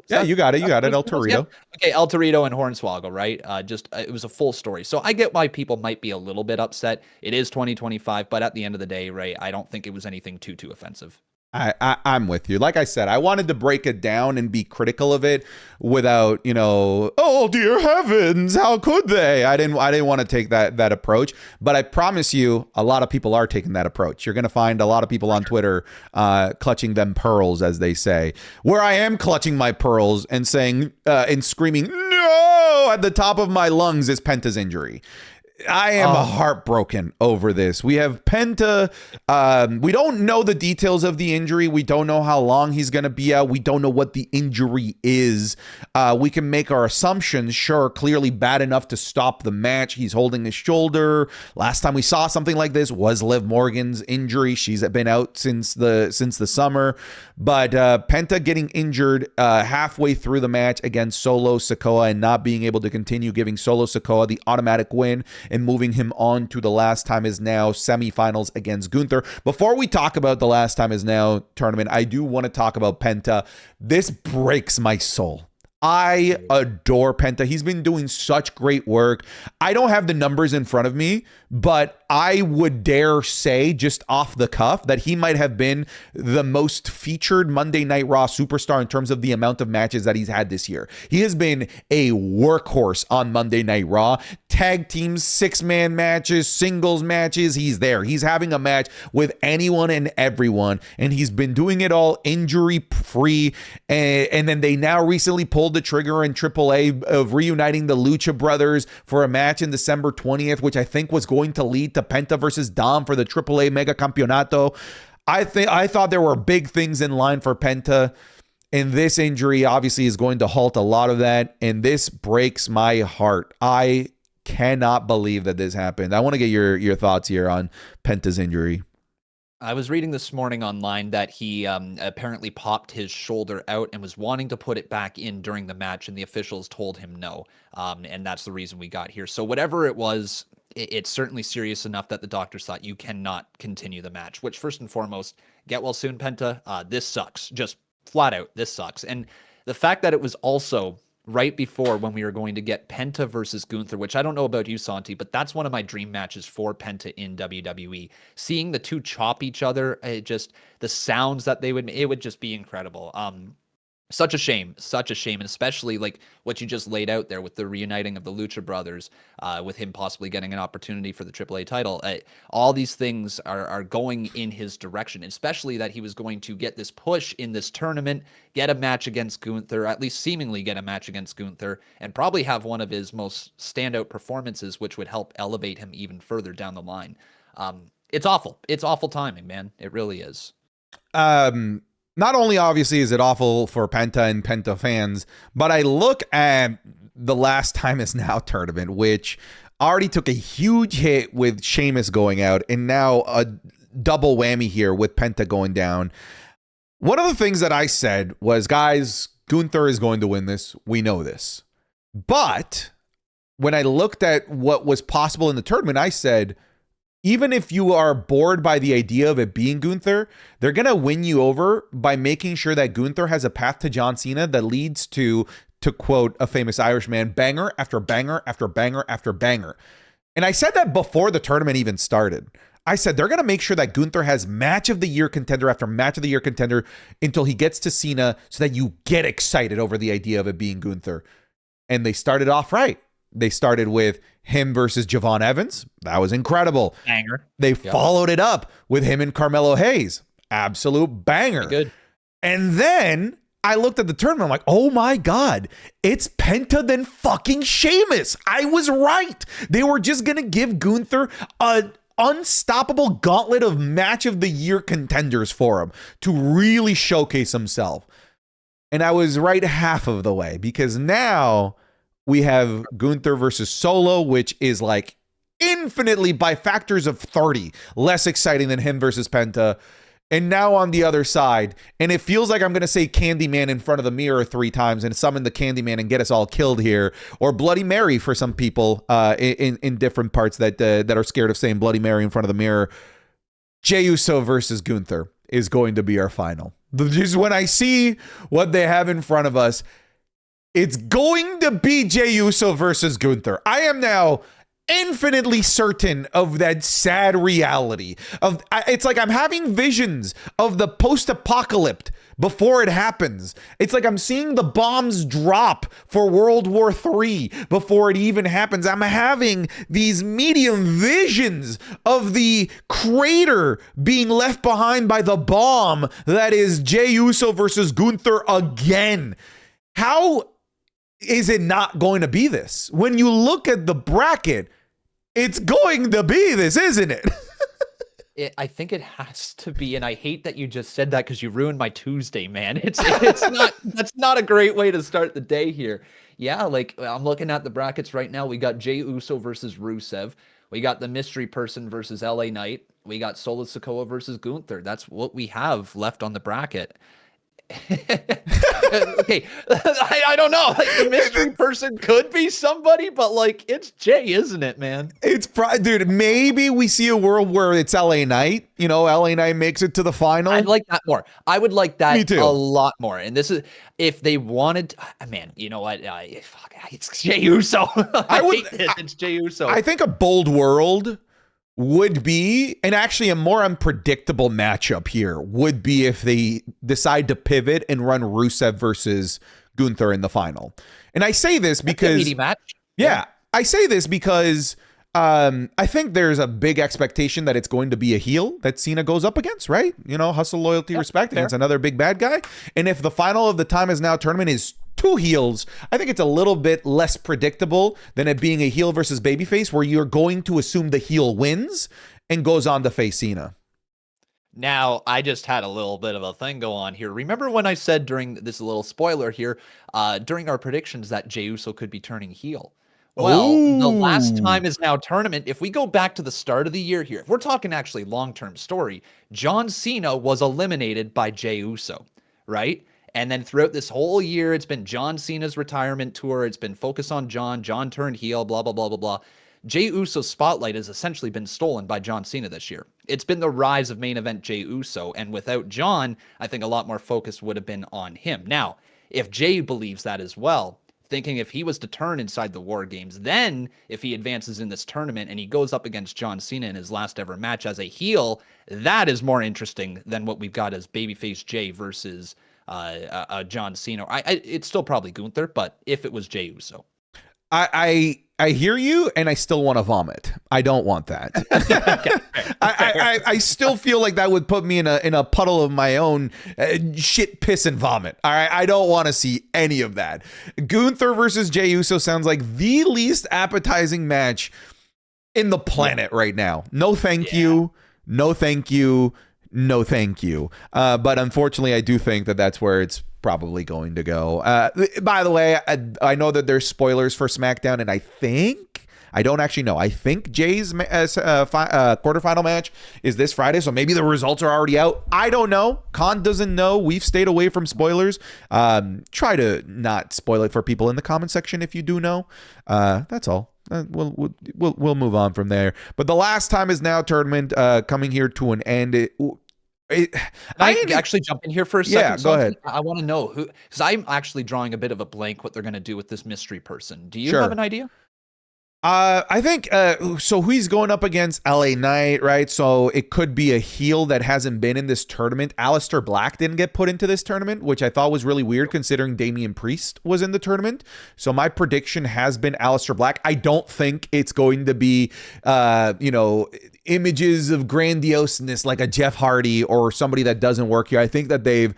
Speaker 1: Yeah, you got it. El Torito.
Speaker 2: Yeah. Okay, El Torito and Hornswoggle, right? It was a full story. So I get why people might be a little bit upset. It is 2025, but at the end of the day, right, I don't think it was anything too offensive.
Speaker 1: I'm with you. Like I said, I wanted to break it down and be critical of it without, oh dear heavens, how could they? I didn't want to take that approach. But I promise you, a lot of people are taking that approach. You're going to find a lot of people on Twitter clutching them pearls, as they say. Where I am clutching my pearls and saying and screaming no at the top of my lungs is Penta's injury. I am heartbroken over this. We have Penta. We don't know the details of the injury. We don't know how long he's going to be out. We don't know what the injury is. We can make our assumptions. Sure, clearly bad enough to stop the match. He's holding his shoulder. Last time we saw something like this was Liv Morgan's injury. She's been out since the summer. But Penta getting injured halfway through the match against Solo Sikoa and not being able to continue, giving Solo Sikoa the automatic win and moving him on to the Last Time Is Now semifinals against Gunther. Before we talk about the Last Time Is Now tournament, I do want to talk about Penta. This breaks my soul. I adore Penta. He's been doing such great work. I don't have the numbers in front of me, but I would dare say, just off the cuff, that he might have been the most featured Monday Night Raw superstar in terms of the amount of matches that he's had this year. He has been a workhorse on Monday Night Raw. Tag teams, 6-man matches, singles matches, he's there. He's having a match with anyone and everyone, and he's been doing it all injury-free. And then they now recently pulled the trigger in AAA of reuniting the Lucha Brothers for a match in December 20th, which I think was going to lead to Penta versus Dom for the AAA Mega Campeonato. I thought there were big things in line for Penta, and this injury obviously is going to halt a lot of that, and this breaks my heart. I cannot believe that this happened. I want to get your thoughts here on Penta's injury.
Speaker 2: I was reading this morning online that he apparently popped his shoulder out and was wanting to put it back in during the match, and the officials told him no. And that's the reason we got here. So whatever it was, it's certainly serious enough that the doctors thought you cannot continue the match, which, first and foremost, get well soon, Penta. This sucks. Just flat out, this sucks. And the fact that it was also right before when we were going to get Penta versus Gunther, which I don't know about you, Santi, but that's one of my dream matches for Penta in WWE. Seeing the two chop each other, the sounds that they would make, it would just be incredible. Such a shame, and especially like what you just laid out there with the reuniting of the Lucha Brothers, with him possibly getting an opportunity for the AAA title. All these things are going in his direction, especially that he was going to get this push in this tournament, get a match against Gunther, at least seemingly get a match against Gunther, and probably have one of his most standout performances, which would help elevate him even further down the line. It's awful. It's awful timing, man. It really is.
Speaker 1: Not only obviously is it awful for Penta and Penta fans, but I look at the Last Time Is Now tournament, which already took a huge hit with Sheamus going out, and now a double whammy here with Penta going down. One of the things that I said was, guys, Gunther is going to win this. We know this. But when I looked at what was possible in the tournament, I said, even if you are bored by the idea of it being Gunther, they're going to win you over by making sure that Gunther has a path to John Cena that leads to quote a famous Irishman, banger after banger after banger after banger. And I said that before the tournament even started. I said they're going to make sure that Gunther has match of the year contender after match of the year contender until he gets to Cena so that you get excited over the idea of it being Gunther. And they started off right. They started with him versus Javon Evans. That was incredible.
Speaker 2: Banger.
Speaker 1: They followed it up with him and Carmelo Hayes. Absolute banger.
Speaker 2: Good.
Speaker 1: And then I looked at the tournament. I'm like, oh my God, it's Penta then fucking Sheamus. I was right. They were just going to give Gunther a unstoppable gauntlet of match of the year contenders for him to really showcase himself. And I was right half of the way, because now we have Gunther versus Solo, which is like infinitely by factors of 30 less exciting than him versus Penta. And now on the other side, and it feels like I'm going to say Candyman in front of the mirror 3 times and summon the Candyman and get us all killed here, or Bloody Mary for some people in different parts that are scared of saying Bloody Mary in front of the mirror. Jey Uso versus Gunther is going to be our final. Just when I see what they have in front of us, it's going to be Jey Uso versus Gunther. I am now infinitely certain of that sad reality of it's like I'm having visions of the post-apocalypse before it happens. It's like I'm seeing the bombs drop for World War III before it even happens. I'm having these medium visions of the crater being left behind by the bomb that is Jey Uso versus Gunther again. How is it not going to be this? When you look at the bracket, it's going to be this, isn't it?
Speaker 2: I think it has to be, and I hate that you just said that because you ruined my Tuesday, man. It's not that's not a great way to start the day here. Yeah, like I'm looking at the brackets right now. We got Jey Uso versus Rusev. We got the mystery person versus LA Knight. We got Solo Sikoa versus Gunther. That's what we have left on the bracket. Okay, I don't know. Like the mystery person could be somebody, but like it's Jay, isn't it, man?
Speaker 1: It's dude. Maybe we see a world where it's LA Knight. You know, LA Knight makes it to the final.
Speaker 2: I'd like that more. I would like that
Speaker 1: Me too.
Speaker 2: a lot more. And this is if they wanted. Man, you know what? Fuck, it's Jey Uso. I hate this. It's Jey Uso.
Speaker 1: I think a bold world would be, and actually a more unpredictable matchup here would be if they decide to pivot and run Rusev versus Gunther in the final. And I say this because
Speaker 2: meaty match.
Speaker 1: Yeah, I say this because I think there's a big expectation that it's going to be a heel that Cena goes up against, right? You know, hustle, loyalty, respect against another big bad guy. And if the final of the Time Is Now tournament is 2 heels, I think it's a little bit less predictable than it being a heel versus babyface, where you're going to assume the heel wins and goes on to face Cena.
Speaker 2: Now, I just had a little bit of a thing go on here. Remember when I said during this little spoiler here, during our predictions that Jey Uso could be turning heel? Well, the last Time Is Now tournament, if we go back to the start of the year here, if we're talking actually long-term story, John Cena was eliminated by Jey Uso, right? And then throughout this whole year, it's been John Cena's retirement tour. It's been focused on John. John turned heel, blah, blah, blah, blah, blah. Jey Uso's spotlight has essentially been stolen by John Cena this year. It's been the rise of main event Jey Uso. And without John, I think a lot more focus would have been on him. Now, if Jey believes that as well, thinking if he was to turn inside the War Games, then if he advances in this tournament and he goes up against John Cena in his last ever match as a heel, that is more interesting than what we've got as babyface Jey versus John Cena. It's still probably Gunther, but if it was Jey Uso.
Speaker 1: I hear you, and I still want to vomit. I don't want that. I still feel like that would put me in a puddle of my own shit, piss, and vomit. All right, I don't want to see any of that. Gunther versus Jey Uso sounds like the least appetizing match in the planet right now. No, thank you. No, thank you. No, thank you. But unfortunately, I do think that that's where it's probably going to go. By the way, I know that there's spoilers for SmackDown, and I don't actually know. I think Jay's quarterfinal match is this Friday, so maybe the results are already out. I don't know. Khan doesn't know. We've stayed away from spoilers. Try to not spoil it for people in the comment section if you do know. That's all. We'll move on from there. But the last Time Is Now tournament coming here to an end.
Speaker 2: I actually jump in here for a second.
Speaker 1: Yeah, go ahead.
Speaker 2: I want to know who, because I'm actually drawing a bit of a blank what they're going to do with this mystery person. Do you
Speaker 1: Sure.
Speaker 2: have an idea?
Speaker 1: I think so. He's going up against LA Knight, right? So it could be a heel that hasn't been in this tournament. Aleister Black didn't get put into this tournament, which I thought was really weird considering Damian Priest was in the tournament. So my prediction has been Aleister Black. I don't think it's going to be, images of grandioseness like a Jeff Hardy or somebody that doesn't work here. I think that they've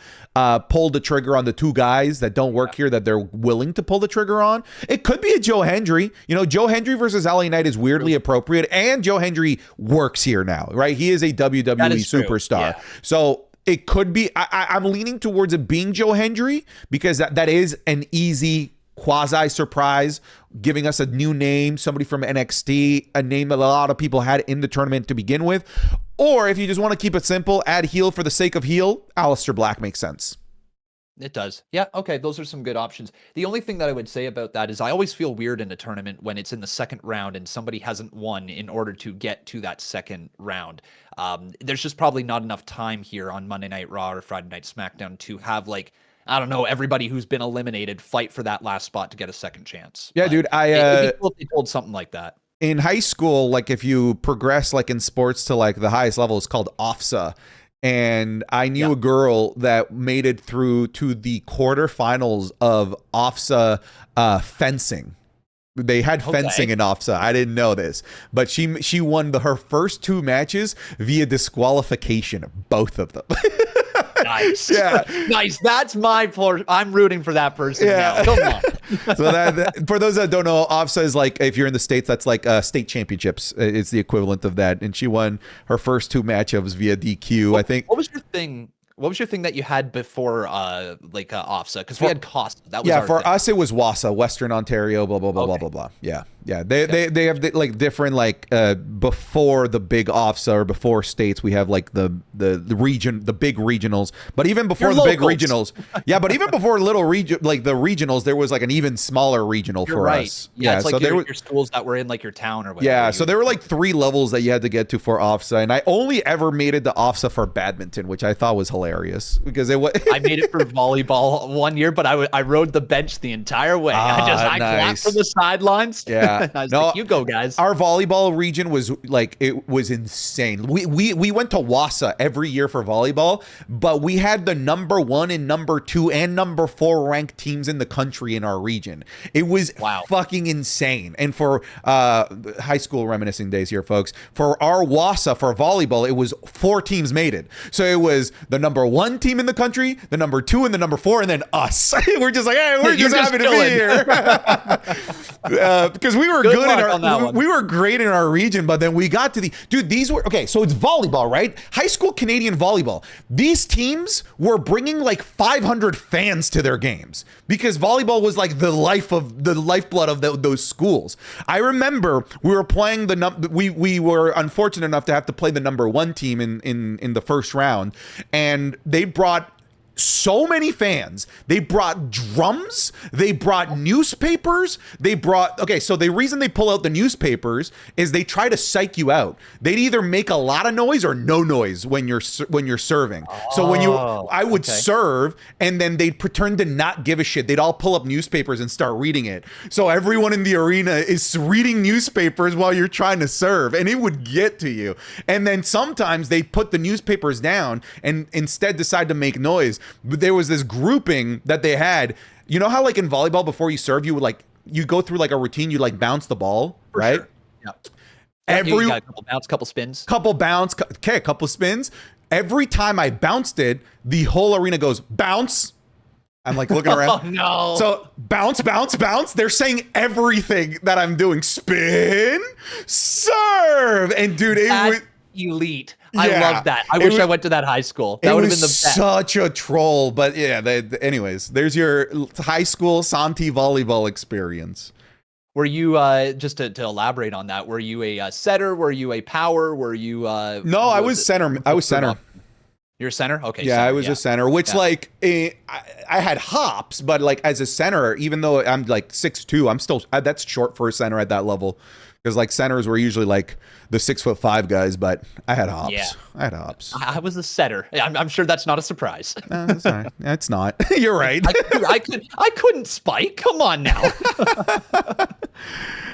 Speaker 1: pulled the trigger on the two guys that don't work here that they're willing to pull the trigger on. It could be a Joe Hendry. Joe Hendry versus LA Knight is weirdly appropriate, and Joe Hendry works here now, right? He is a WWE superstar. Yeah. So it could be, I'm leaning towards it being Joe Hendry because that is an easy quasi surprise, giving us a new name, somebody from NXT, a name that a lot of people had in the tournament to begin with. Or if you just want to keep it simple, add heel for the sake of heel, Aleister Black makes sense.
Speaker 2: It does. Yeah. Okay. Those are some good options. The only thing that I would say about that is I always feel weird in a tournament when it's in the second round and somebody hasn't won in order to get to that second round. There's just probably not enough time here on Monday Night Raw or Friday Night SmackDown to have everybody who's been eliminated fight for that last spot to get a second chance.
Speaker 1: Yeah, dude.
Speaker 2: It'd be cool if they told something like that.
Speaker 1: In high school, if you progress in sports to the highest level, it's called OFSA. And I knew a girl that made it through to the quarterfinals of OFSA fencing. They had fencing in OFSA. I didn't know this, but she won her first two matches via disqualification, both of them.
Speaker 2: Nice. Yeah. Nice. That's my portion. I'm rooting for that person now. Come on.
Speaker 1: So that for those that don't know, OFSA is if you're in the States, that's state championships. It's the equivalent of that. And she won her first two matchups via DQ. I think.
Speaker 2: What was your thing? What was your thing that you had before OFSA? Because we had Costa. That was
Speaker 1: for us it was WASA, Western Ontario, blah blah blah blah blah blah. Yeah. They have different before the big OFSA or before states we have the region, the big regionals. But even before big regionals, but even before little region the regionals, there was an even smaller regional for us.
Speaker 2: Yeah, it's so there were your schools that were in your town or whatever.
Speaker 1: Yeah, so there were 3 levels that you had to get to for OFSA, and I only ever made it to OFSA for badminton, which I thought was hilarious because it was.
Speaker 2: I made it for volleyball one year, but I rode the bench the entire way. I clapped from the sidelines.
Speaker 1: Yeah.
Speaker 2: I was you go, guys.
Speaker 1: Our volleyball region was it was insane. We went to WASA every year for volleyball, but we had the number 1 and number 2 and number 4 ranked teams in the country in our region. It was fucking insane. And for high school reminiscing days here, folks, for our WASA for volleyball, it was 4 teams made it. So it was the number 1 team in the country, the number 2 and the number 4, and then us. We're just hey, we're just happy to be here. Because we were good in our we were great in our region, but then we got to these were so it's volleyball, right? High school Canadian volleyball. These teams were bringing 500 fans to their games because volleyball was the lifeblood of those schools. I remember we were playing we were unfortunate enough to have to play the number 1 team in the first round, and they brought so many fans. They brought drums, they brought newspapers, they brought so the reason they pull out the newspapers is they try to psych you out. They'd either make a lot of noise or no noise when you're serving. So when I would serve, and then they'd pretend to not give a shit. They'd all pull up newspapers and start reading it. So everyone in the arena is reading newspapers while you're trying to serve, and it would get to you. And then sometimes they put the newspapers down and instead decide to make noise. But there was this grouping that they had. You know how in volleyball before you serve, you would you go through a routine, you bounce the ball,
Speaker 2: for
Speaker 1: right?
Speaker 2: Sure. Yeah. You got a couple bounce, couple spins.
Speaker 1: A couple spins. Every time I bounced it, the whole arena goes bounce. I'm looking around.
Speaker 2: Oh no.
Speaker 1: So bounce, bounce, bounce. They're saying everything that I'm doing. Spin, serve. And dude, it was
Speaker 2: elite. I love that. I wish I went to that high school. That would have been the best.
Speaker 1: Such a troll, but yeah. Anyways, there's your high school Santi volleyball experience.
Speaker 2: Were you just to elaborate on that? Were you a setter? Were you a power? Were you?
Speaker 1: No, I was center. I was center.
Speaker 2: You're a center? Okay.
Speaker 1: Yeah,
Speaker 2: center,
Speaker 1: I was a center, which I had hops, but as a center, even though I'm 6'2", I'm still that's short for a center at that level. because like centers were usually like the 6'5" guys, but I had hops.
Speaker 2: Yeah.
Speaker 1: I had hops.
Speaker 2: I was a setter. I'm sure that's not a surprise.
Speaker 1: Sorry, it's not. You're right.
Speaker 2: I couldn't spike. Come on now.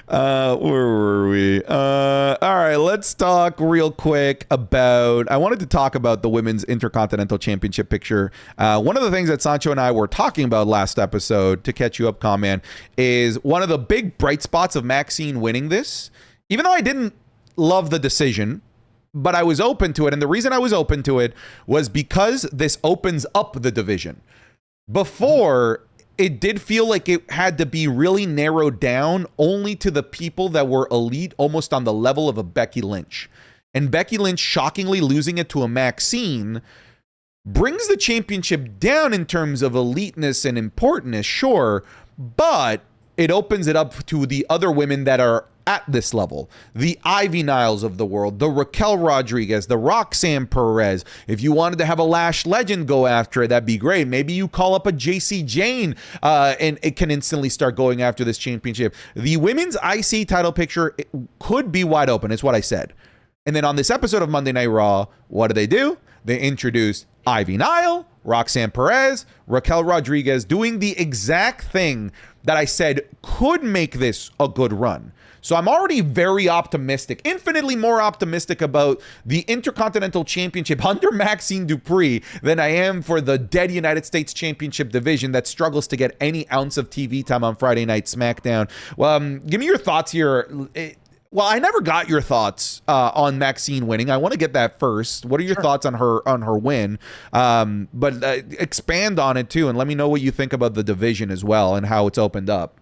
Speaker 1: Where were we? All right, let's talk real quick about. I wanted to talk about the Women's Intercontinental Championship picture. One of the things that Sancho and I were talking about last episode, to catch you up, Command, is one of the big bright spots of Maxine winning this. Even though I didn't love the decision, but I was open to it. And the reason I was open to it was because this opens up the division. Before, it did feel like it had to be really narrowed down only to the people that were elite, almost on the level of a Becky Lynch. And Becky Lynch shockingly losing it to a Maxine brings the championship down in terms of eliteness and importance, sure, but it opens it up to the other women that are at this level. The Ivy Niles of the world, the Raquel Rodriguez, the Roxanne Perez. If you wanted to have a Lash legend go after it, that'd be great. Maybe you call up a JC Jane and it can instantly start going after this championship. The women's IC title picture could be wide open, is what I said. And then on this episode of Monday Night Raw, what do? They introduced Ivy Nile, Roxanne Perez, Raquel Rodriguez, doing the exact thing that I said could make this a good run. So I'm already very optimistic, infinitely more optimistic about the Intercontinental Championship under Maxine Dupree than I am for the dead United States Championship division that struggles to get any ounce of TV time on Friday Night SmackDown. Well, give me your thoughts here. Well, I never got your thoughts on Maxine winning. I want to get that first. What are your thoughts on her win? But expand on it too, and let me know what you think about the division as well and how it's opened up.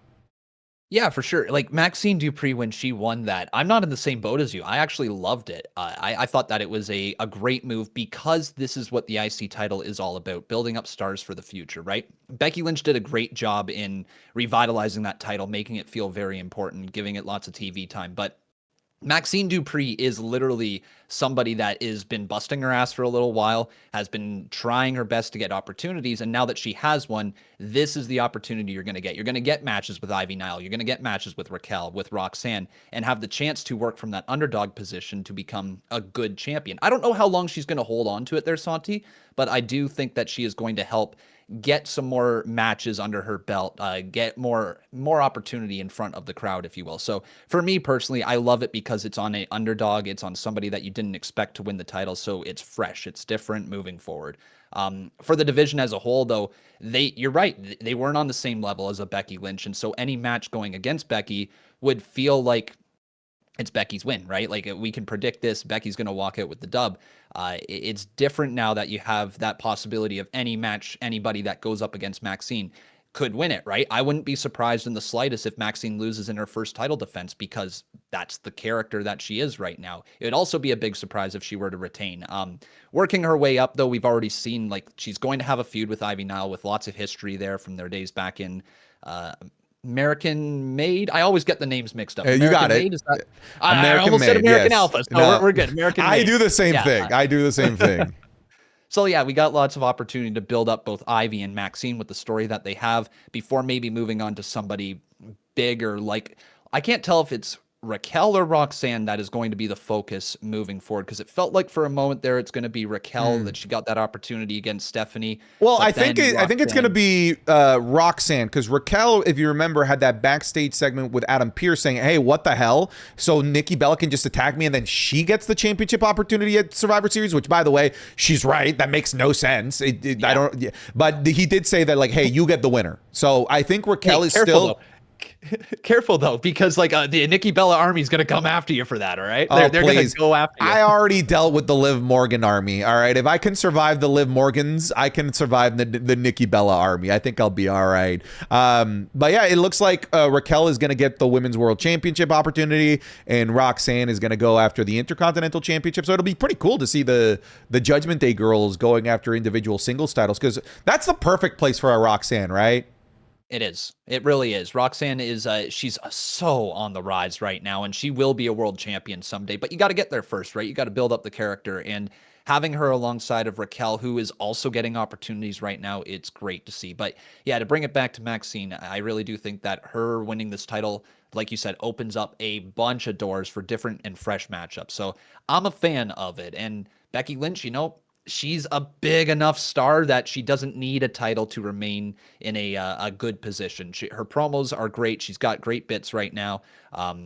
Speaker 2: Yeah, for sure. Like Maxine Dupree, when she won that, I'm not in the same boat as you. I actually loved it. I thought that it was a great move because this is what the IC title is all about, building up stars for the future, right? Becky Lynch did a great job in revitalizing that title, making it feel very important, giving it lots of TV time. But Maxine Dupree is literally somebody that has been busting her ass for a little while, has been trying her best to get opportunities, and now that she has one, this is the opportunity you're going to get. You're going to get matches with Ivy Nile, you're going to get matches with Raquel, with Roxanne, and have the chance to work from that underdog position to become a good champion. I don't know how long she's going to hold on to it there, Santi, but I do think that she is going to help get some more matches under her belt, get more opportunity in front of the crowd, if you will. So for me personally, I love it because it's on an underdog. It's on somebody that you didn't expect to win the title. So it's fresh. It's different moving forward. For the division as a whole, though, you're right. They weren't on the same level as a Becky Lynch. And so any match going against Becky would feel like it's Becky's win, right? Like we can predict this. Becky's going to walk out with the dub. It's different now that you have that possibility of any match, anybody that goes up against Maxine could win it, right? I wouldn't be surprised in the slightest if Maxine loses in her first title defense because that's the character that she is right now. It would also be a big surprise if she were to retain. Working her way up, though, we've already seen like she's going to have a feud with Ivy Nile with lots of history there from their days back in American Made. I always get the names mixed up.
Speaker 1: You got
Speaker 2: Made,
Speaker 1: it.
Speaker 2: is that, I almost said American Alpha. So
Speaker 1: no,
Speaker 2: we're good. American Made.
Speaker 1: I do the same thing. I do the same thing.
Speaker 2: So yeah, we got lots of opportunity to build up both Ivy and Maxine with the story that they have before maybe moving on to somebody big or like, I can't tell if it's Raquel or Roxanne that is going to be the focus moving forward because it felt like for a moment there it's going to be Raquel that she got that opportunity against Stephanie.
Speaker 1: Well, I think it's going to be Roxanne because Raquel, if you remember, had that backstage segment with Adam Pearce saying, "Hey, what the hell?" So Nikki Bella can just attack me and then she gets the championship opportunity at Survivor Series. Which, by the way, she's right. That makes no sense. I don't. Yeah. But he did say that like, "Hey, you get the winner." So I think Raquel is still.
Speaker 2: Though. Careful though, because like the Nikki Bella army is going to come after you for that. All right, they're going to go after you.
Speaker 1: I already dealt with the Liv Morgan army. All right, if I can survive the Liv Morgans, I can survive the Nikki Bella army. I think I'll be all right. But yeah, it looks like Raquel is going to get the Women's World Championship opportunity, and Roxanne is going to go after the Intercontinental Championship. So it'll be pretty cool to see the Judgment Day girls going after individual singles titles because that's the perfect place for a Roxanne, right?
Speaker 2: It is. It really is. Roxanne is, she's so on the rise right now, and she will be a world champion someday, but you got to get there first, right? You got to build up the character, and having her alongside of Raquel, who is also getting opportunities right now, it's great to see. But yeah, to bring it back to Maxine, I really do think that her winning this title like you said, opens up a bunch of doors for different and fresh matchups. So I'm a fan of it. And Becky Lynch, she's a big enough star that she doesn't need a title to remain in a good position. Her promos are great. She's got great bits right now.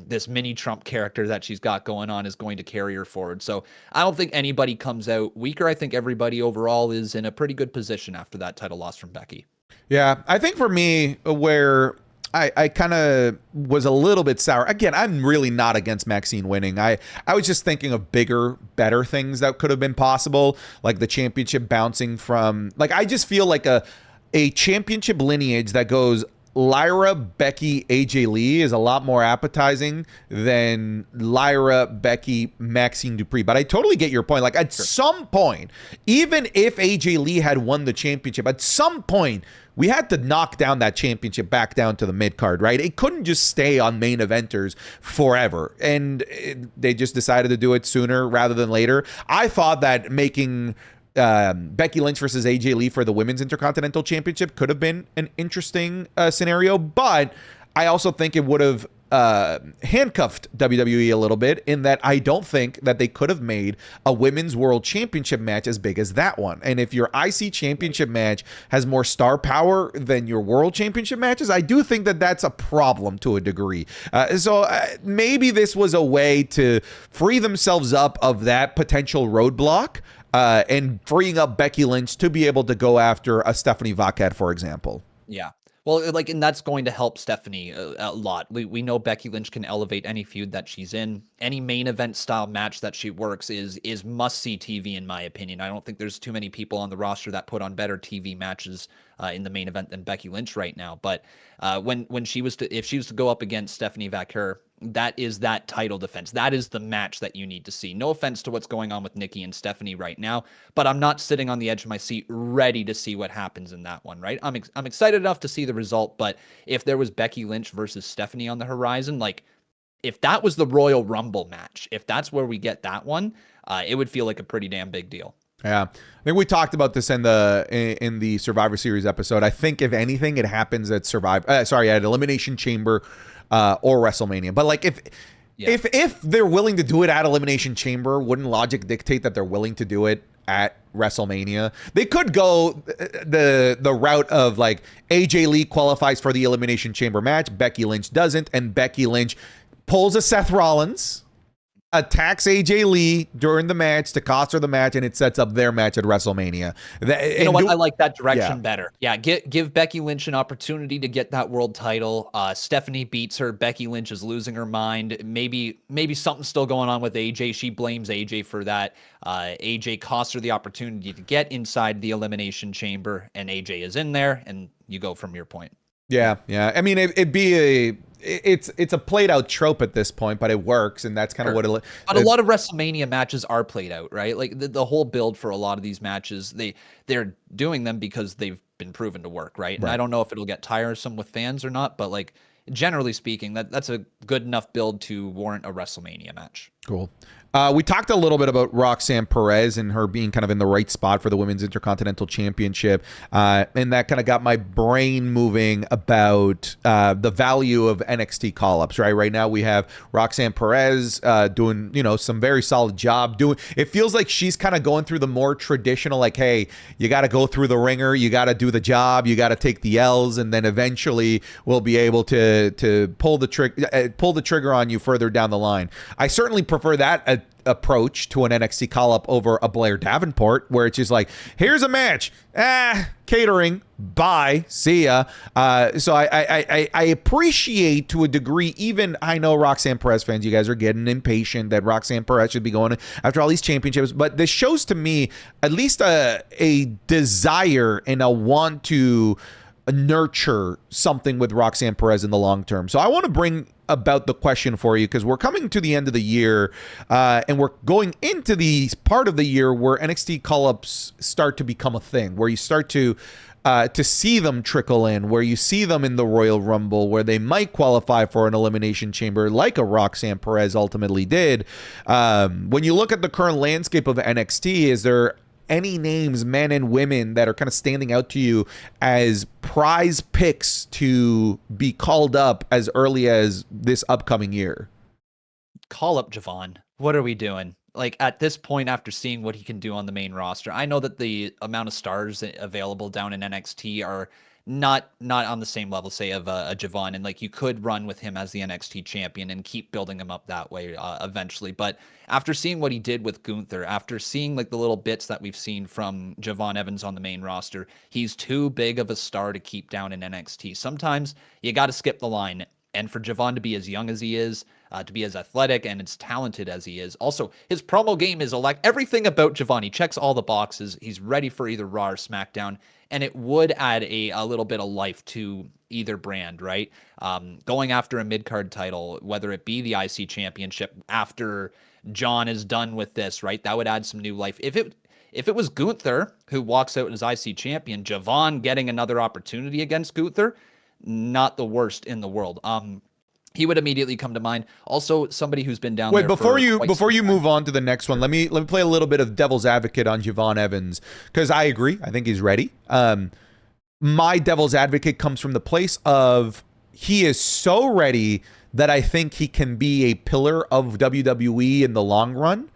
Speaker 2: This mini Trump character that she's got going on is going to carry her forward. So I don't think anybody comes out weaker. I think everybody overall is in a pretty good position after that title loss from Becky.
Speaker 1: Yeah, I think for me, where I kind of was a little bit sour. Again, I'm really not against Maxine winning. I was just thinking of bigger, better things that could have been possible, like the championship bouncing from, like, I just feel like a championship lineage that goes Lyra, Becky, AJ Lee is a lot more appetizing than Lyra, Becky, Maxine Dupree. But I totally get your point. Like, at some point, even if AJ Lee had won the championship, at some point, we had to knock down that championship back down to the mid card, right? It couldn't just stay on main eventers forever. And they just decided to do it sooner rather than later. I thought that making Becky Lynch versus AJ Lee for the Women's Intercontinental Championship could have been an interesting scenario, but I also think it would have handcuffed WWE a little bit, in that I don't think that they could have made a Women's World Championship match as big as that one. And if your IC Championship match has more star power than your World Championship matches, I do think that that's a problem to a degree. So maybe this was a way to free themselves up of that potential roadblock, and freeing up Becky Lynch to be able to go after a Stephanie Vaquette, for example.
Speaker 2: Yeah. Well, like, and that's going to help Stephanie a lot. We know Becky Lynch can elevate any feud that she's in. Any main event style match that she works is must-see TV, in my opinion. I don't think there's too many people on the roster that put on better TV matches in the main event than Becky Lynch right now. But if she was to go up against Stephanie Vaquette, that is that title defense. That is the match that you need to see. No offense to what's going on with Nikki and Stephanie right now, but I'm not sitting on the edge of my seat ready to see what happens in that one, right? I'm excited enough to see the result, but if there was Becky Lynch versus Stephanie on the horizon, like, if that was the Royal Rumble match, if that's where we get that one, it would feel like a pretty damn big deal.
Speaker 1: Yeah, I think we talked about this in the Survivor Series episode. I think if anything, it happens at at Elimination Chamber or WrestleMania. But like, if they're willing to do it at Elimination Chamber, wouldn't logic dictate that they're willing to do it at WrestleMania? They could go the route of, like, AJ Lee qualifies for the Elimination Chamber match, Becky Lynch doesn't, and Becky Lynch pulls a Seth Rollins, attacks AJ Lee during the match to cost her the match, and it sets up their match at WrestleMania.
Speaker 2: You know what? I like that direction better. Yeah, give Becky Lynch an opportunity to get that world title. Stephanie beats her. Becky Lynch is losing her mind. Maybe something's still going on with AJ. She blames AJ for that. AJ costs her the opportunity to get inside the Elimination Chamber, and AJ is in there, and you go from your point.
Speaker 1: Yeah. I mean, it's a played out trope at this point, but it works, and that's kind of what it.
Speaker 2: But a lot of WrestleMania matches are played out, right? Like the whole build for a lot of these matches, they're doing them because they've been proven to work, right? And I don't know if it'll get tiresome with fans or not, but like, generally speaking, that's a good enough build to warrant a WrestleMania match.
Speaker 1: Cool. We talked a little bit about Roxanne Perez and her being kind of in the right spot for the Women's Intercontinental Championship. And that kind of got my brain moving about the value of NXT call-ups, right? Right now we have Roxanne Perez doing, some very solid job. It feels like she's kind of going through the more traditional, like, hey, you got to go through the ringer, you got to do the job, you got to take the L's, and then eventually we'll be able to pull the trigger on you further down the line. I certainly prefer that approach to an NXT call-up over a Blair Davenport, where it's just like, here's a match, catering, bye, see ya. So I appreciate to a degree, even I know Roxanne Perez fans, you guys are getting impatient that Roxanne Perez should be going after all these championships, but this shows to me at least a desire and a want to nurture something with Roxanne Perez in the long term. So I want to bring about the question for you, because we're coming to the end of the year, and we're going into the part of the year where NXT call-ups start to become a thing, where you start to see them trickle in, where you see them in the Royal Rumble, where they might qualify for an Elimination Chamber like a Roxanne Perez ultimately did. When you look at the current landscape of NXT, is there any names, men and women, that are kind of standing out to you as prize picks to be called up as early as this upcoming year?
Speaker 2: Call up Javon. What are we doing? Like, at this point, after seeing what he can do on the main roster, I know that the amount of stars available down in NXT are not on the same level, say, of a Javon, and like you could run with him as the NXT champion and keep building him up that way eventually. But after seeing what he did with Gunther, after seeing like the little bits that we've seen from Javon Evans on the main roster, he's too big of a star to keep down in NXT. Sometimes you got to skip the line. And for Javon to be as young as he is, to be as athletic and as talented as he is. Also, his promo game is everything about Javon. He checks all the boxes. He's ready for either Raw or SmackDown, and it would add a little bit of life to either brand, right? Going after a mid-card title, whether it be the IC Championship after John is done with this, right? That would add some new life. If it was Gunther who walks out as IC champion, Javon getting another opportunity against Gunther, not the worst in the world. He would immediately come to mind. Also, somebody who's been down there.
Speaker 1: Before you move on to the next one, let me play a little bit of devil's advocate on Javon Evans, because I agree. I think he's ready. My devil's advocate comes from the place of he is so ready that I think he can be a pillar of WWE in the long run.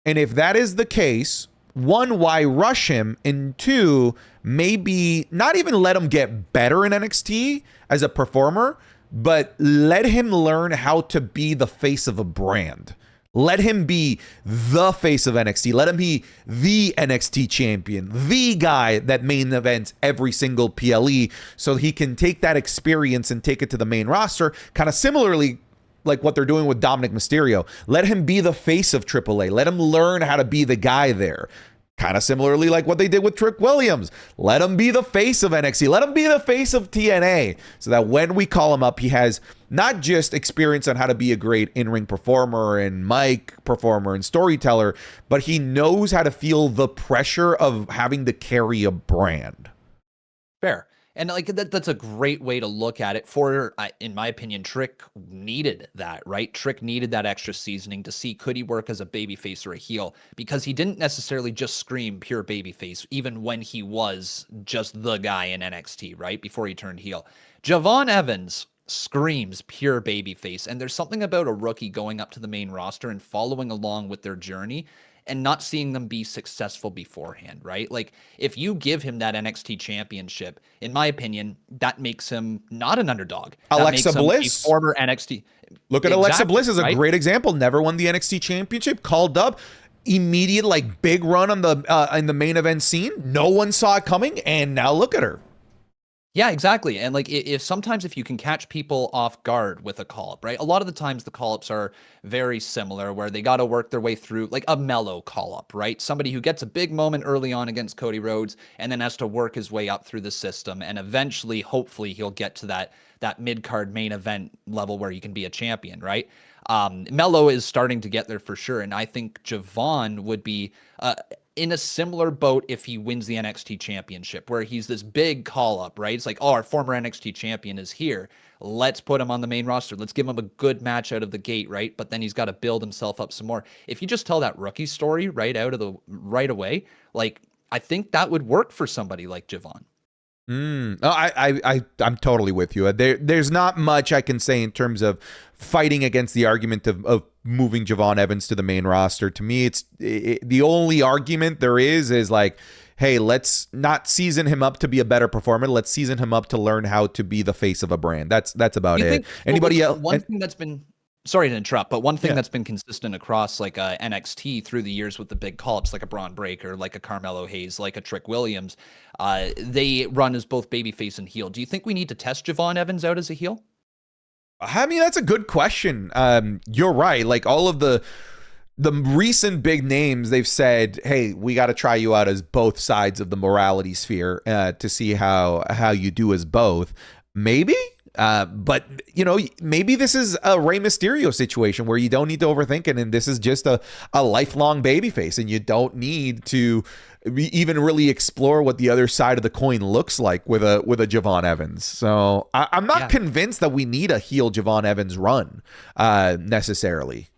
Speaker 1: And if that is the case, one, why rush him? And two, maybe not even let him get better in NXT as a performer, but let him learn how to be the face of a brand. Let him be the face of NXT. Let him be the NXT champion, the guy that main events every single PLE, so he can take that experience and take it to the main roster, kind of similarly like what they're doing with Dominic Mysterio. Let him be the face of AAA. Let him learn how to be the guy there. Kind of similarly like what they did with Trick Williams. Let him be the face of NXT. Let him be the face of TNA, so that when we call him up, he has not just experience on how to be a great in-ring performer and mic performer and storyteller, but he knows how to feel the pressure of having to carry a brand.
Speaker 2: Fair. And like that's a great way to look at it. For, in my opinion, Trick needed that, right? Trick needed that extra seasoning to see could he work as a babyface or a heel, because he didn't necessarily just scream pure babyface, even when he was just the guy in NXT, right? Before he turned heel. Javon Evans screams pure babyface, and there's something about a rookie going up to the main roster and following along with their journey and not seeing them be successful beforehand, right? Like, if you give him that NXT championship, in my opinion, that makes him not an underdog.
Speaker 1: Alexa Bliss,
Speaker 2: a former NXT.
Speaker 1: Look at Alexa Bliss as a great example. Never won the NXT championship, called up, immediate like big run on the in the main event scene. No one saw it coming, and now look at her.
Speaker 2: Yeah, exactly. And like, if sometimes if you can catch people off guard with a call-up, right? A lot of the times the call-ups are very similar, where they got to work their way through like a mellow call-up, right? Somebody who gets a big moment early on against Cody Rhodes and then has to work his way up through the system, and eventually, hopefully, he'll get to that mid-card main event level where he can be a champion, right? Mello is starting to get there for sure, and I think Javon would be in a similar boat if he wins the NXT championship, where he's this big call-up, right? It's like, oh, our former NXT champion is here. Let's put him on the main roster. Let's give him a good match out of the gate, right? But then he's got to build himself up some more. If you just tell that rookie story right away, like, I think that would work for somebody like Javon.
Speaker 1: I'm totally with you. There's not much I can say in terms of fighting against the argument of moving Javon Evans to the main roster. To me, the only argument there is like, hey, let's not season him up to be a better performer. Let's season him up to learn how to be the face of a brand. That's about it. Anybody else?
Speaker 2: One thing that's been, sorry to interrupt, but one thing that's been consistent across like NXT through the years with the big call-ups, like a Braun Breaker, like a Carmelo Hayes, like a Trick Williams, they run as both babyface and heel. Do you think we need to test Javon Evans out as a heel?
Speaker 1: I mean, that's a good question. You're right. Like, all of the recent big names, they've said, hey, we got to try you out as both sides of the morality sphere to see how you do as both. Maybe. But, you know, maybe this is a Rey Mysterio situation where you don't need to overthink it, and this is just a lifelong babyface, and you don't need to even really explore what the other side of the coin looks like with a Javon Evans. So I'm not convinced that we need a heel Javon Evans run necessarily.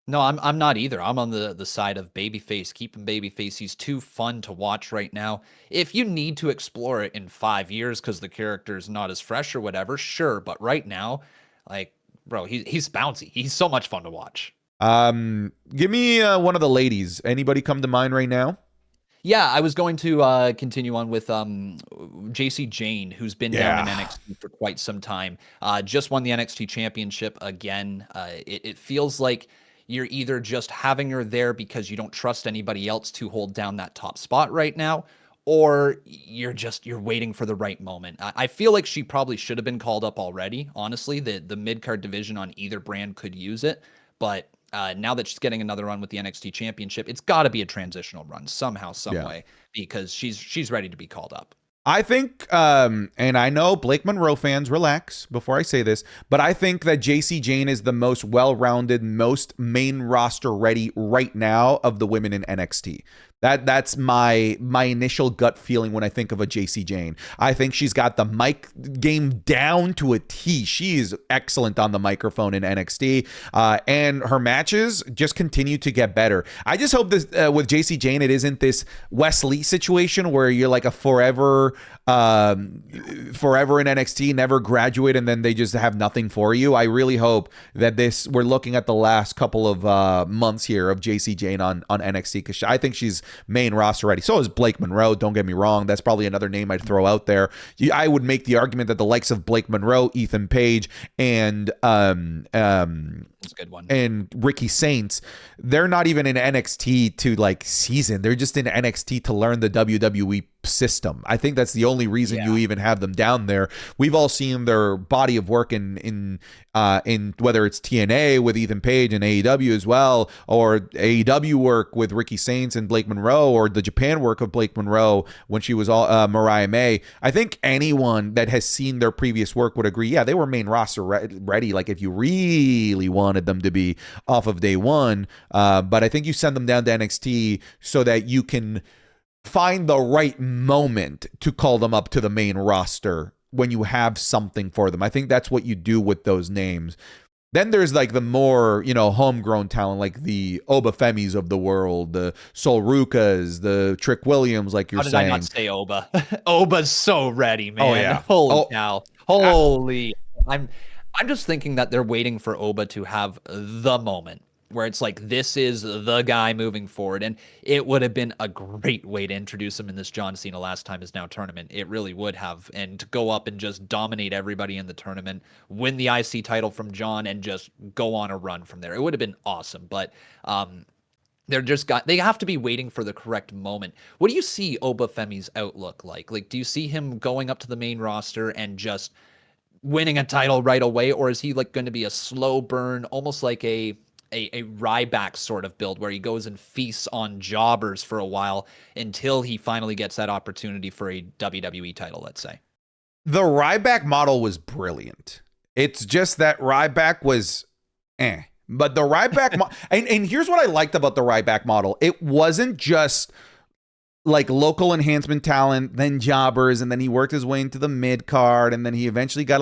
Speaker 2: No, I'm not either. I'm on the side of babyface. Keep him babyface. He's too fun to watch right now. If you need to explore it in 5 years because the character is not as fresh or whatever, sure. But right now, like, bro, he's bouncy. He's so much fun to watch.
Speaker 1: Give me one of the ladies. Anybody come to mind right now?
Speaker 2: Yeah, I was going to continue on with JC Jane, who's been down in
Speaker 1: Yeah.
Speaker 2: NXT for quite some time. Just won the NXT Championship again. It feels like you're either just having her there because you don't trust anybody else to hold down that top spot right now, or you're waiting for the right moment. I feel like she probably should have been called up already. Honestly, the mid card division on either brand could use it, but now that she's getting another run with the NXT Championship, it's got to be a transitional run somehow, some
Speaker 1: Yeah.
Speaker 2: way, because she's ready to be called up.
Speaker 1: I think, and I know Blake Monroe fans, relax before I say this, but I think that JC Jane is the most well-rounded, most main roster ready right now of the women in NXT. That's my initial gut feeling when I think of a JC Jane. I think she's got the mic game down to a T. She is excellent on the microphone in NXT, and her matches just continue to get better. I just hope this with JC Jane, it isn't this Wesley situation where you're like a forever in NXT, never graduate, and then they just have nothing for you. I really hope that we're looking at the last couple of months here of JC Jane on NXT, because I think she's main roster ready. So is Blake Monroe. Don't get me wrong. That's probably another name I'd throw out there. I would make the argument that the likes of Blake Monroe, Ethan Page, and
Speaker 2: That's a good one.
Speaker 1: and Ricky Saints, they're not even in NXT to like season. They're just in NXT to learn the WWE system. I think that's the only reason you even have them down there. We've all seen their body of work in whether it's TNA with Ethan Page and AEW as well, or AEW work with Ricky Saints and Blake Monroe, or the Japan work of Blake Monroe when she was all Mariah May. I think anyone that has seen their previous work would agree, yeah, they were main roster ready, like if you really wanted them to be off of day one. But I think you send them down to NXT so that you can find the right moment to call them up to the main roster when you have something for them. I think that's what you do with those names. Then there's like the more, homegrown talent, like the Obafemis of the world, the Sol Rukas, the Trick Williams, like you're saying.
Speaker 2: How did I not say Oba? Oba's so ready, man.
Speaker 1: Oh, yeah.
Speaker 2: Holy cow. Holy. I'm just thinking that they're waiting for Oba to have the moment where it's like, this is the guy moving forward. And it would have been a great way to introduce him in this John Cena Last Time Is Now tournament. It really would have. And to go up and just dominate everybody in the tournament, win the IC title from John, and just go on a run from there. It would have been awesome. But they have to be waiting for the correct moment. What do you see Obafemi's outlook like? Like, do you see him going up to the main roster and just winning a title right away? Or is he like going to be a slow burn, almost like a Ryback sort of build where he goes and feasts on jobbers for a while until he finally gets that opportunity for a WWE title, let's say?
Speaker 1: The Ryback model was brilliant. It's just that Ryback was But the Ryback and here's what I liked about the Ryback model. It wasn't just like local enhancement talent, then jobbers, and then he worked his way into the mid card, and then he eventually got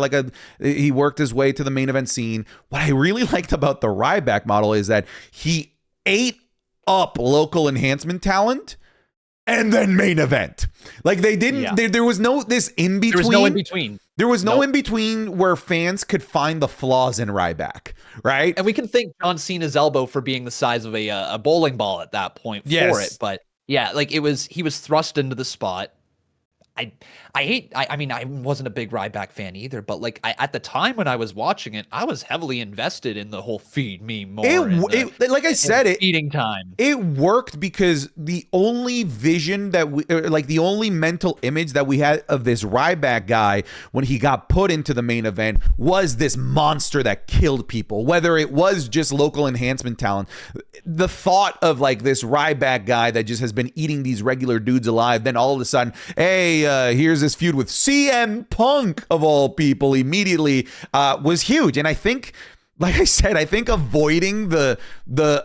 Speaker 1: he worked his way to the main event scene. What I really liked about the Ryback model is that he ate up local enhancement talent and then main event. Like they didn't, there was no this in between.
Speaker 2: There was no in between.
Speaker 1: There was no in between where fans could find the flaws in Ryback, right?
Speaker 2: And we can thank John Cena's elbow for being the size of a bowling ball at that point for it, but. Yeah, like he was thrust into the spot. I mean, I wasn't a big Ryback fan either, but like at the time when I was watching it, I was heavily invested in the whole feed me more.
Speaker 1: Like I said,
Speaker 2: feeding time.
Speaker 1: It worked because the only vision that the only mental image that we had of this Ryback guy when he got put into the main event was this monster that killed people, whether it was just local enhancement talent. The thought of like this Ryback guy that just has been eating these regular dudes alive, then all of a sudden, hey, here's this feud with CM Punk of all people immediately was huge. And I think, like I said, I think avoiding the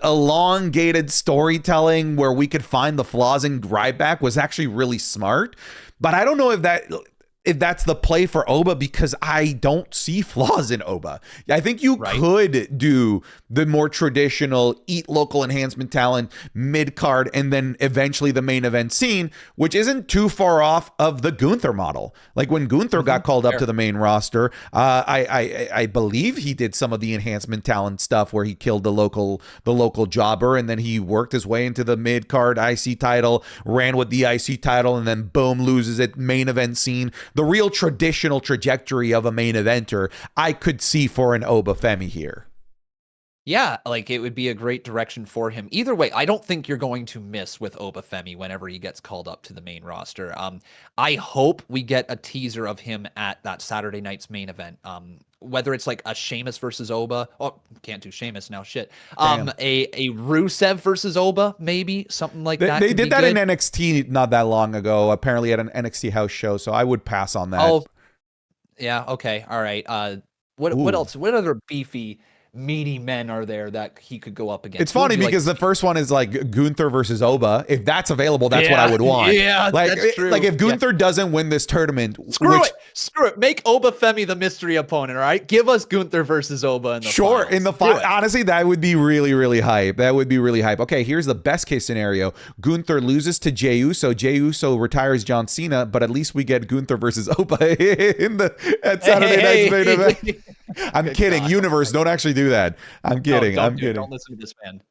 Speaker 1: elongated storytelling where we could find the flaws in Ryback was actually really smart. But I don't know if that if that's the play for Oba, because I don't see flaws in Oba. I think you could do the more traditional eat local enhancement talent mid card and then eventually the main event scene, which isn't too far off of the Gunther model. Like when Gunther got called up to the main roster, I believe he did some of the enhancement talent stuff where he killed the local jobber, and then he worked his way into the mid card IC title, ran with the IC title, and then boom, loses it main event scene. The real traditional trajectory of a main eventer I could see for an Oba Femi here.
Speaker 2: Yeah, like it would be a great direction for him. Either way, I don't think you're going to miss with Oba Femi whenever he gets called up to the main roster. I hope we get a teaser of him at that Saturday night's main event. Whether it's like a Sheamus versus Oba. Oh, can't do Sheamus now. Shit. A Rusev versus Oba, maybe something like that.
Speaker 1: They did that in NXT not that long ago, apparently at an NXT house show. So I would pass on that.
Speaker 2: Oh, yeah. Okay. All right. What else? What other beefy, meaty men are there that he could go up against?
Speaker 1: It's funny because the first one is like Gunther versus Oba. If that's available, that's what I would want.
Speaker 2: Yeah, that's true.
Speaker 1: Like if Gunther doesn't win this tournament,
Speaker 2: screw it. Make Oba Femi the mystery opponent. All right, give us Gunther versus Oba in the finals.
Speaker 1: In the final. Honestly, that would be really, really hype. That would be really hype. Okay, here's the best case scenario: Gunther loses to Jey Uso. Jey Uso retires John Cena, but at least we get Gunther versus Oba at Saturday night's main event. I'm kidding. God. Universe, don't actually do that. I'm kidding. I'm kidding.
Speaker 2: Don't listen to this man.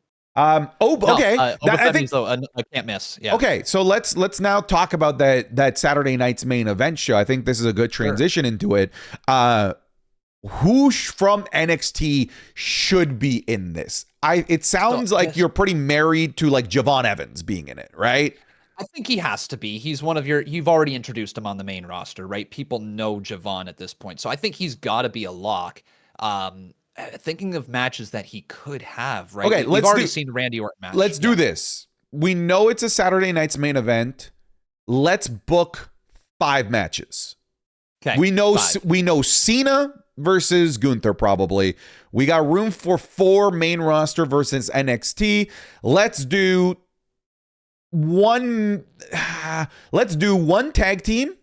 Speaker 1: Okay.
Speaker 2: I think so. I can't miss. Yeah.
Speaker 1: Okay, so let's now talk about that Saturday night's main event show. I think this is a good transition into it. Who from NXT should be in this? It sounds like you're pretty married to like Javon Evans being in it, right?
Speaker 2: I think he has to be. He's one of you've already introduced him on the main roster, right? People know Javon at this point. So I think he's got to be a lock. Thinking of matches that he could have, right?
Speaker 1: Okay,
Speaker 2: we've already seen Randy Orton match.
Speaker 1: Let's do this. We know it's a Saturday night's main event. Let's book 5 matches.
Speaker 2: Okay.
Speaker 1: We know Cena versus Gunther probably. We got room for 4 main roster versus NXT. Let's do one tag team,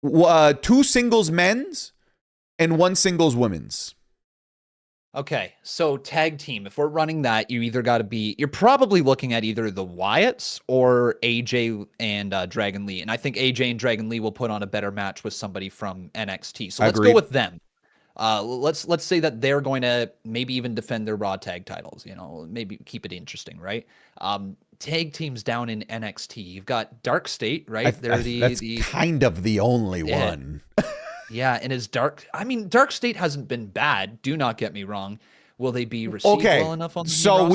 Speaker 1: 2 singles men's, and 1 singles women's.
Speaker 2: Okay, so tag team. If we're running that, you're probably looking at either the Wyatts or AJ and Dragon Lee. And I think AJ and Dragon Lee will put on a better match with somebody from NXT. So let's go with them. Let's say that they're going to maybe even defend their Raw tag titles, maybe keep it interesting, right? Tag teams down in NXT. You've got Dark State, right?
Speaker 1: That's kind of the only one.
Speaker 2: Yeah, and Dark State hasn't been bad. Do not get me wrong. Will they be received well enough on the roster?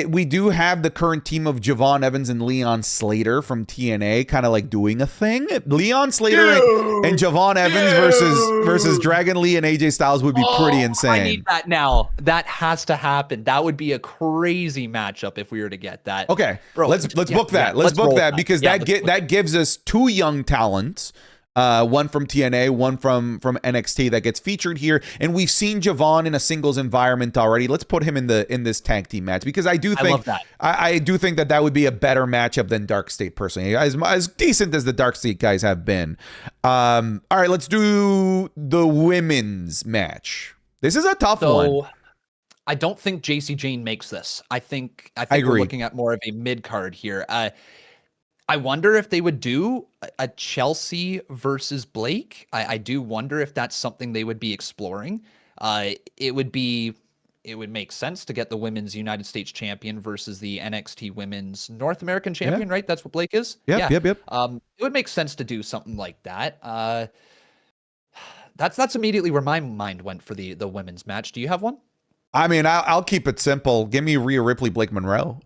Speaker 1: we do have the current team of Javon Evans and Leon Slater from TNA kind of like doing a thing. Leon Slater and Javon Evans versus Dragon Lee and AJ Styles would be pretty insane.
Speaker 2: I need that now. That has to happen. That would be a crazy matchup if we were to get that.
Speaker 1: Okay, bro, let's book that. Let's book that because that gives us 2 young talents. One from TNA, one from NXT that gets featured here, and we've seen Javon in a singles environment already. Let's put him in this tag team match because I do think I do think that would be a better matchup than Dark State personally, as decent as the Dark State guys have been. All right, let's do the women's match. This is a tough one.
Speaker 2: I don't think JC Jane makes this. I think we're looking at more of a mid card here. I wonder if they would do a Chelsea versus Blake. I do wonder if that's something they would be exploring. It would make sense to get the women's United States champion versus the NXT women's North American champion, right? That's what Blake is?
Speaker 1: Yep.
Speaker 2: It would make sense to do something like that. That's immediately where my mind went for the women's match. Do you have one?
Speaker 1: I mean, I'll keep it simple. Give me Rhea Ripley, Blake Monroe.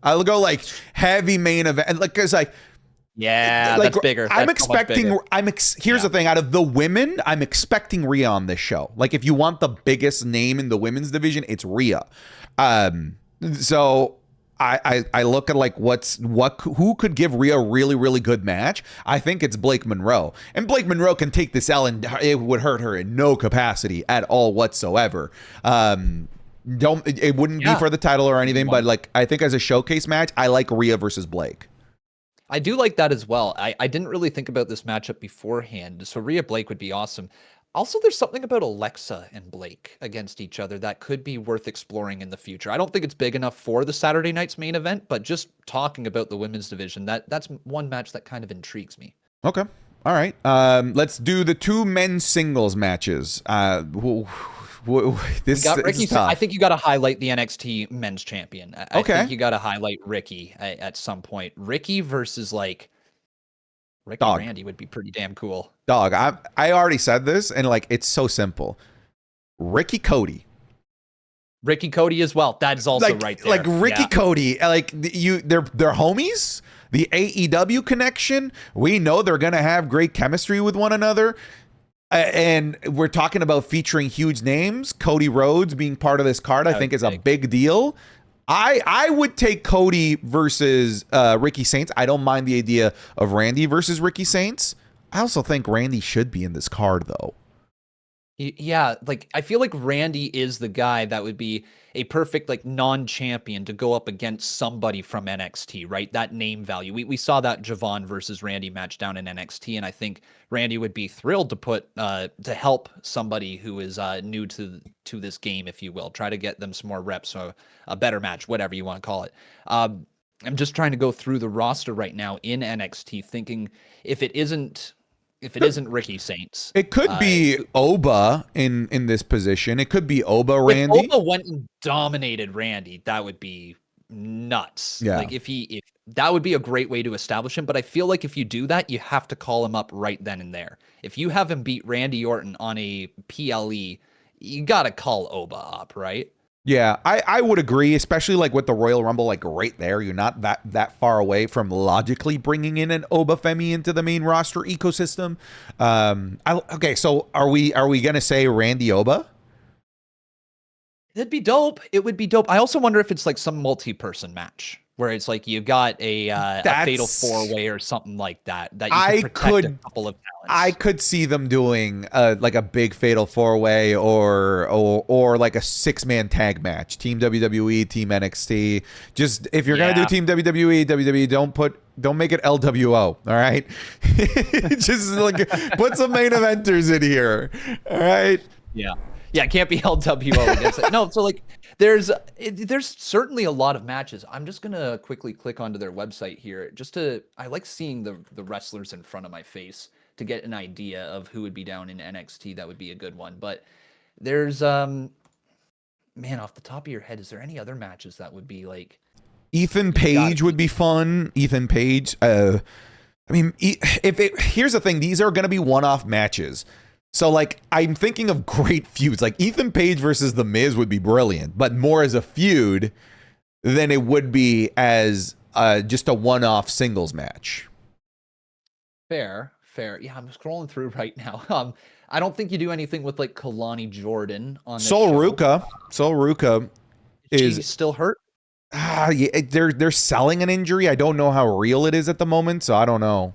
Speaker 1: I'll go like heavy main event, like because
Speaker 2: that's bigger.
Speaker 1: I'm expecting. Here's the thing: out of the women, I'm expecting Rhea on this show. Like, if you want the biggest name in the women's division, it's Rhea. So I look at like who could give Rhea a really, really good match. I think it's Blake Monroe, and Blake Monroe can take this L, and it would hurt her in no capacity at all whatsoever. It wouldn't be for the title or anything, but like I think as a showcase match, I like Rhea versus Blake.
Speaker 2: I do like that as well. I didn't really think about this matchup beforehand, so Rhea Blake would be awesome. Also, there's something about Alexa and Blake against each other that could be worth exploring in the future. I don't think it's big enough for the Saturday night's main event, but just talking about the women's division, that's one match that kind of intrigues me.
Speaker 1: Okay. All right. Let's do the 2 men's singles matches. This
Speaker 2: got
Speaker 1: is
Speaker 2: Ricky.
Speaker 1: tough.
Speaker 2: I think you got to highlight the NXT men's champion. I
Speaker 1: Okay.
Speaker 2: think you got to highlight Ricky at some point. Ricky versus like Ricky
Speaker 1: Dog.
Speaker 2: Randy would be pretty damn cool.
Speaker 1: Dog, I already said this, and like it's so simple. Ricky Cody.
Speaker 2: Ricky Cody as well. That is also
Speaker 1: Like,
Speaker 2: right there.
Speaker 1: like Ricky Cody. Like they're homies. The AEW connection. We know they're gonna have great chemistry with one another. And we're talking about featuring huge names. Cody Rhodes being part of this card, I think, is a big deal. I would take Cody versus Ricky Saints. I don't mind the idea of Randy versus Ricky Saints. I also think Randy should be in this card, though.
Speaker 2: Yeah, like I feel like Randy is the guy that would be a perfect like non-champion to go up against somebody from NXT, right? That name value. We saw that Javon versus Randy match down in NXT, and I think Randy would be thrilled to put to help somebody who is new to this game, if you will. Try to get them some more reps or a better match, whatever you want to call it. I'm just trying to go through the roster right now in NXT, thinking if it isn't Ricky Saints.
Speaker 1: It could be Oba in this position. It could be Oba Randy.
Speaker 2: If Oba went and dominated Randy, that would be nuts.
Speaker 1: Yeah.
Speaker 2: Like if that would be a great way to establish him. But I feel like if you do that, you have to call him up right then and there. If you have him beat Randy Orton on a PLE, you got to call Oba up, right?
Speaker 1: Yeah, I would agree, especially like with the Royal Rumble, like right there. You're not that far away from logically bringing in an Oba Femi into the main roster ecosystem. Okay, so are we gonna say Randy Oba?
Speaker 2: It'd be dope. It would be dope. I also wonder if it's like some multi-person match where it's like you got a fatal 4-way or something like that you could protect a couple of talents.
Speaker 1: I could see them doing like a big fatal 4-way or like a 6-man tag match. Team WWE, Team NXT. Just if you're gonna do Team WWE, don't make it LWO. All right, just like put some main eventers in here. All right.
Speaker 2: Yeah, it can't be LWO against it. No, so like there's certainly a lot of matches. I'm just gonna quickly click onto their website here. I like seeing the wrestlers in front of my face to get an idea of who would be down in NXT. That would be a good one. But there's man, off the top of your head, is there any other matches that would be like
Speaker 1: Ethan Page would be fun. Ethan Page. I mean, here's the thing. These are going to be one-off matches. So, like, I'm thinking of great feuds. Like, Ethan Page versus The Miz would be brilliant, but more as a feud than it would be as just a one-off singles match.
Speaker 2: Fair. Yeah, I'm scrolling through right now. I don't think you do anything with, like, Kalani Jordan on this
Speaker 1: Sol
Speaker 2: show.
Speaker 1: Ruka is
Speaker 2: still hurt?
Speaker 1: Yeah, they're selling an injury. I don't know how real it is at the moment, so I don't know.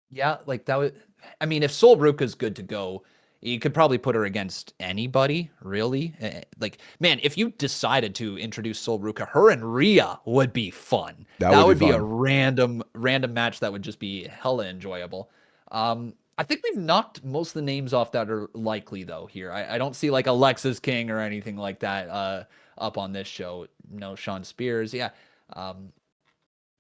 Speaker 2: Yeah, like that would. I mean, if Sol Ruka's good to go, you could probably put her against anybody, really. Like, man, if you decided to introduce Sol Ruka, her and Rhea would be fun. That would be a random match that would just be hella enjoyable. I think we've knocked most of the names off that are likely, though, here. I don't see, like, Alexis King or anything like that up on this show. No Sean Spears. Yeah.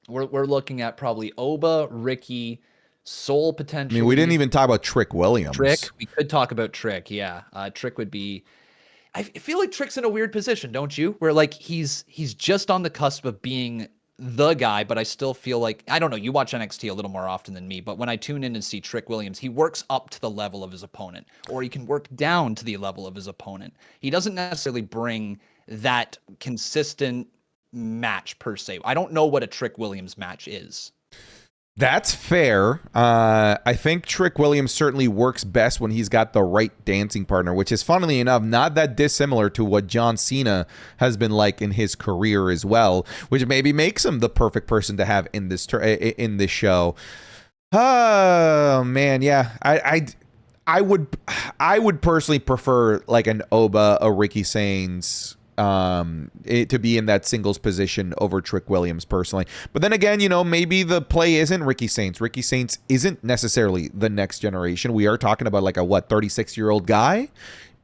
Speaker 2: We're looking at probably Oba, Ricky, Soul potentially.
Speaker 1: I mean, we didn't even talk about Trick Williams.
Speaker 2: We could talk about Trick, yeah. Trick would be. I feel like Trick's in a weird position, don't you? Where like he's just on the cusp of being the guy, but I still feel like I don't know. You watch NXT a little more often than me, but when I tune in and see Trick Williams, he works up to the level of his opponent, or he can work down to the level of his opponent. He doesn't necessarily bring that consistent match per se. I don't know what a Trick Williams match is.
Speaker 1: That's fair. I think Trick Williams certainly works best when he's got the right dancing partner, which is, funnily enough, not that dissimilar to what John Cena has been like in his career as well, which maybe makes him the perfect person to have in this show. Oh man, yeah. I would personally prefer like an Oba, a Ricky Saints to be in that singles position over Trick Williams personally. But then again, maybe the play isn't Ricky Saints. Ricky Saints isn't necessarily the next generation. We are talking about like a 36-year-old guy.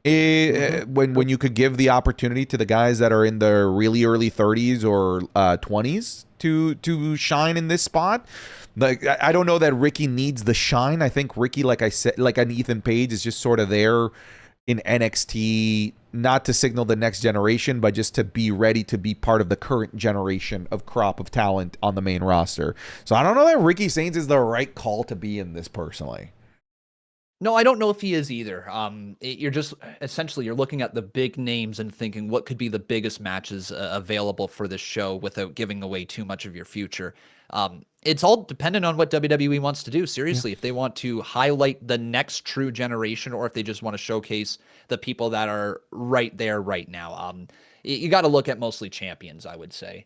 Speaker 1: When you could give the opportunity to the guys that are in their really early 30s or 20s to shine in this spot. Like, I don't know that Ricky needs the shine. I think Ricky, like I said, like an Ethan Page, is just sort of there in NXT, not to signal the next generation, but just to be ready to be part of the current generation of crop of talent on the main roster. So I don't know that Ricky Saints is the right call to be in this personally.
Speaker 2: No, I don't know if he is either. You're just essentially you're looking at the big names and thinking what could be the biggest matches available for this show without giving away too much of your future. It's all dependent on what WWE wants to do. Seriously, if they want to highlight the next true generation, or if they just want to showcase the people that are right there right now. You got to look at mostly champions, I would say.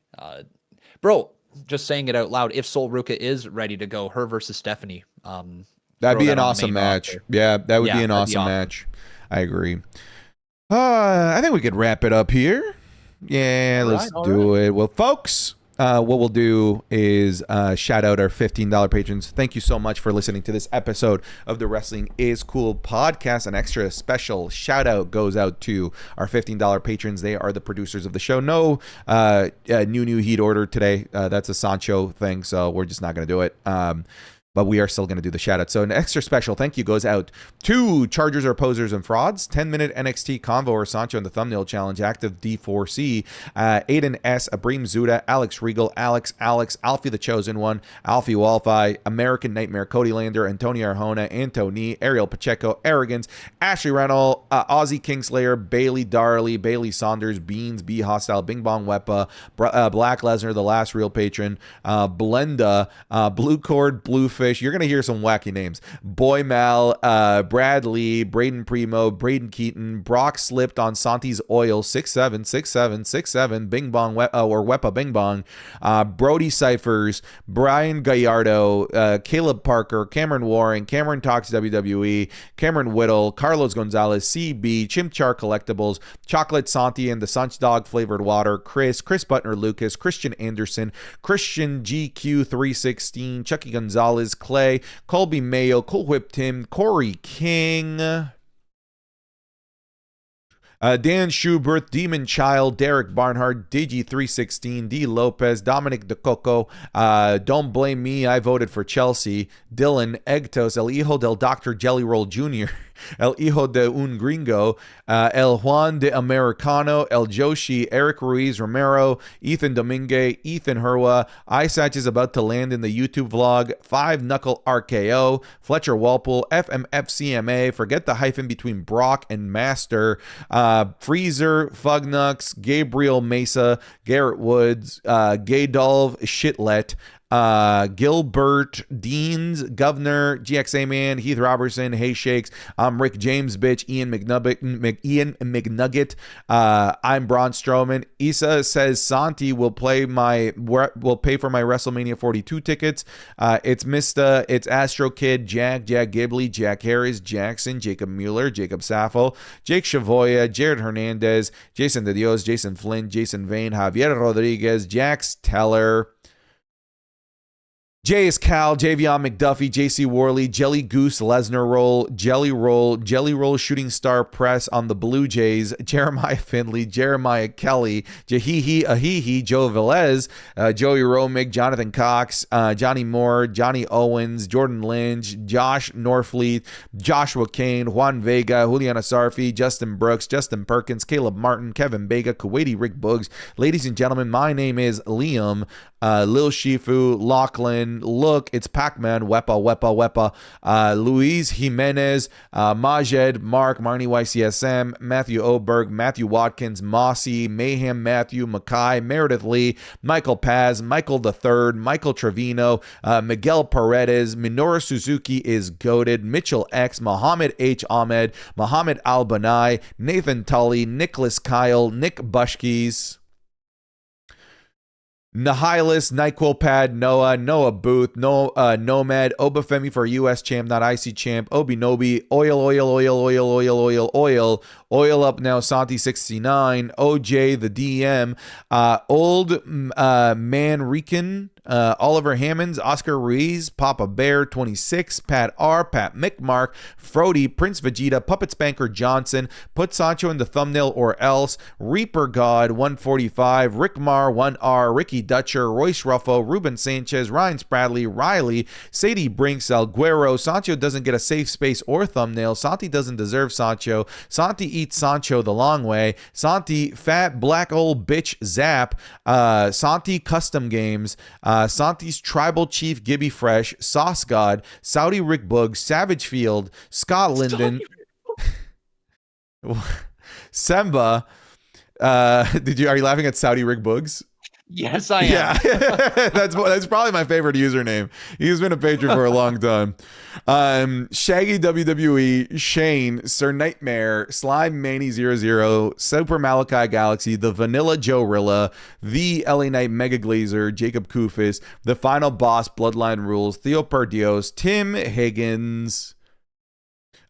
Speaker 2: Bro, just saying it out loud. If Sol Ruca is ready to go, her versus Stephanie.
Speaker 1: That'd be an awesome match.
Speaker 2: Roster.
Speaker 1: Yeah, that would be an awesome match. I agree. I think we could wrap it up here. Yeah, let's do it. Well, folks, what we'll do is shout out our $15 patrons. Thank you so much for listening to this episode of the Wrestling is Cool podcast. An extra special shout out goes out to our $15 patrons. They are the producers of the show. No new heat order today. That's a Sancho thing, so we're just not going to do it. But we are still going to do the shout out. So an extra special thank you goes out to Chargers or Posers and Frauds, 10-minute NXT Convo or Sancho in the Thumbnail Challenge, Active D4C, Aiden S, Abreem Zuda, Alex Regal, Alex, Alfie the Chosen One, Alfie Walfi, American Nightmare, Cody Lander, Antonio Arjona, Antony, Ariel Pacheco, Arrogance, Ashley Reynolds, Aussie Kingslayer, Bailey Darley, Bailey Saunders, Beans, B Hostile, Bing Bong Wepa, Black Lesnar, the last real patron, Blenda, Blue Cord, Bluefish. You're going to hear some wacky names. Boy Mal, Brad Lee, Braden Primo, Braden Keaton, Brock slipped on Santi's oil, 676767, Bing Bong or Wepa Bing Bong, Brody Cyphers, Brian Gallardo, Caleb Parker, Cameron Warren, Cameron Talks WWE, Cameron Whittle, Carlos Gonzalez, CB, Chimchar Collectibles, Chocolate Santi and the Sunch Dog Flavored Water, Chris Butner Lucas, Christian Anderson, Christian GQ316, Chucky Gonzalez, Clay, Colby Mayo, Cool Whip Tim, Corey King, Dan Schubert, Demon Child, Derek Barnhart, Digi316, D Lopez, Dominic DeCoco, Don't Blame Me, I Voted for Chelsea, Dylan, Egtos, El Hijo del Dr. Jelly Roll Jr., El Hijo de un Gringo, El Juan de Americano, El Joshi, Eric Ruiz Romero, Ethan Domingue, Ethan Herwa, Isatch is about to land in the YouTube vlog, 5 Knuckle RKO, Fletcher Walpole, FMFCMA, forget the hyphen between Brock and Master, Freezer, Fugnux, Gabriel Mesa, Garrett Woods, Gaydolv Shitlet, Gilbert Deans, Governor, GXA Man, Heath Robertson, Hey Shakes, I'm Rick James, bitch, Ian McNugget, I'm Braun Strowman. Issa says Santi will pay for my WrestleMania 42 tickets. It's Mista, it's Astro Kid, Jack Gibley, Jack Harris, Jackson, Jacob Mueller, Jacob Saffo, Jake Chavoya, Jared Hernandez, Jason De Dios, Jason Flynn, Jason Vane, Javier Rodriguez, Jax Teller, J.S. Cal, Javion McDuffie, J.C. Worley, Jelly Goose, Lesnar Roll, Jelly Roll Shooting Star Press on the Blue Jays, Jeremiah Findley, Jeremiah Kelly, Jahihi Ahihi, Joe Velez, Joey Romick, Jonathan Cox, Johnny Moore, Johnny Owens, Jordan Lynch, Josh Norfleet, Joshua Kane, Juan Vega, Juliana Sarfi, Justin Brooks, Justin Perkins, Caleb Martin, Kevin Vega, Kuwaiti Rick Boogs. Ladies and gentlemen, my name is Liam, Lil Shifu, Lachlan, Look, it's Pac-Man, Wepa, Luis Jimenez, Majed, Mark, Marnie YCSM, Matthew Oberg, Matthew Watkins, Mossy, Mayhem Matthew, Mackay, Meredith Lee, Michael Paz, Michael III, Michael Trevino, Miguel Paredes, Minoru Suzuki is goated, Mitchell X, Mohammed H. Ahmed, Mohammed Al-Banai, Nathan Tully, Nicholas Kyle, Nick Bushkis, Nihilus, NyQuil Pad, Noah Booth, Nomad, Obafemi for US champ, not IC champ, Obinobi, Oil Up Now, Santi69, OJ, the DM, Old Man Rican, Oliver Hammonds, Oscar Ruiz, Papa Bear 26, Pat R, Pat McMark, Frody, Prince Vegeta, Puppet Spanker Johnson, Put Sancho in the thumbnail or else, Reaper God 145, Rick Mar 1R, Ricky Dutcher, Royce Ruffo, Ruben Sanchez, Ryan Spradley, Riley, Sadie Brinks, Alguero. Sancho doesn't get a safe space or thumbnail. Santi doesn't deserve Sancho. Santi eats Sancho the long way. Santi fat black old bitch Zap. Santi custom games. Santi's tribal chief Gibby Fresh, Sauce God, Saudi Rick Boog, Savage Field, Scott Linden, Semba. Are you laughing at Saudi Rick Boogs?
Speaker 2: Yes, I am.
Speaker 1: Yeah, that's probably my favorite username. He's been a patron for a long time. Shaggy WWE, Shane, Sir Nightmare, Slime Manny 00, Super Malachi Galaxy, the Vanilla Joe Rilla, the LA Knight Mega Glazer, Jacob Kufis, the Final Boss, Bloodline Rules, Theo Perdios, Tim Higgins.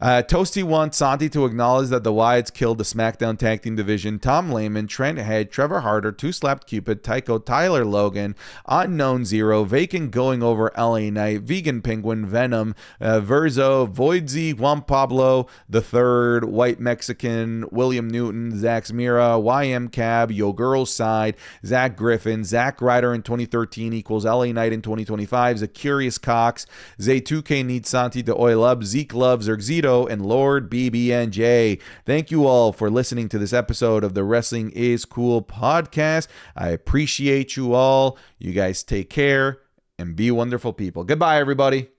Speaker 1: Toasty wants Santi to acknowledge that the Wyatts killed the SmackDown Tag Team Division. Tom Lehman, Trent Head, Trevor Harder, Two Slapped Cupid, Tycho, Tyler Logan, Unknown Zero, Vacant Going Over LA Knight, Vegan Penguin, Venom, Verzo, Voidsy, Juan Pablo, The Third, White Mexican, William Newton, Zach Mira, YM Cab, Yo Girls Side, Zach Griffin, Zach Ryder in 2013 equals LA Knight in 2025, Zacurious Cox, Zay2K needs Santi to oil up, Zeke loves Zerxito, and Lord BBNJ. Thank you all for listening to this episode of the Wrestling is Cool podcast. I appreciate you all. You guys take care and be wonderful people. Goodbye, everybody.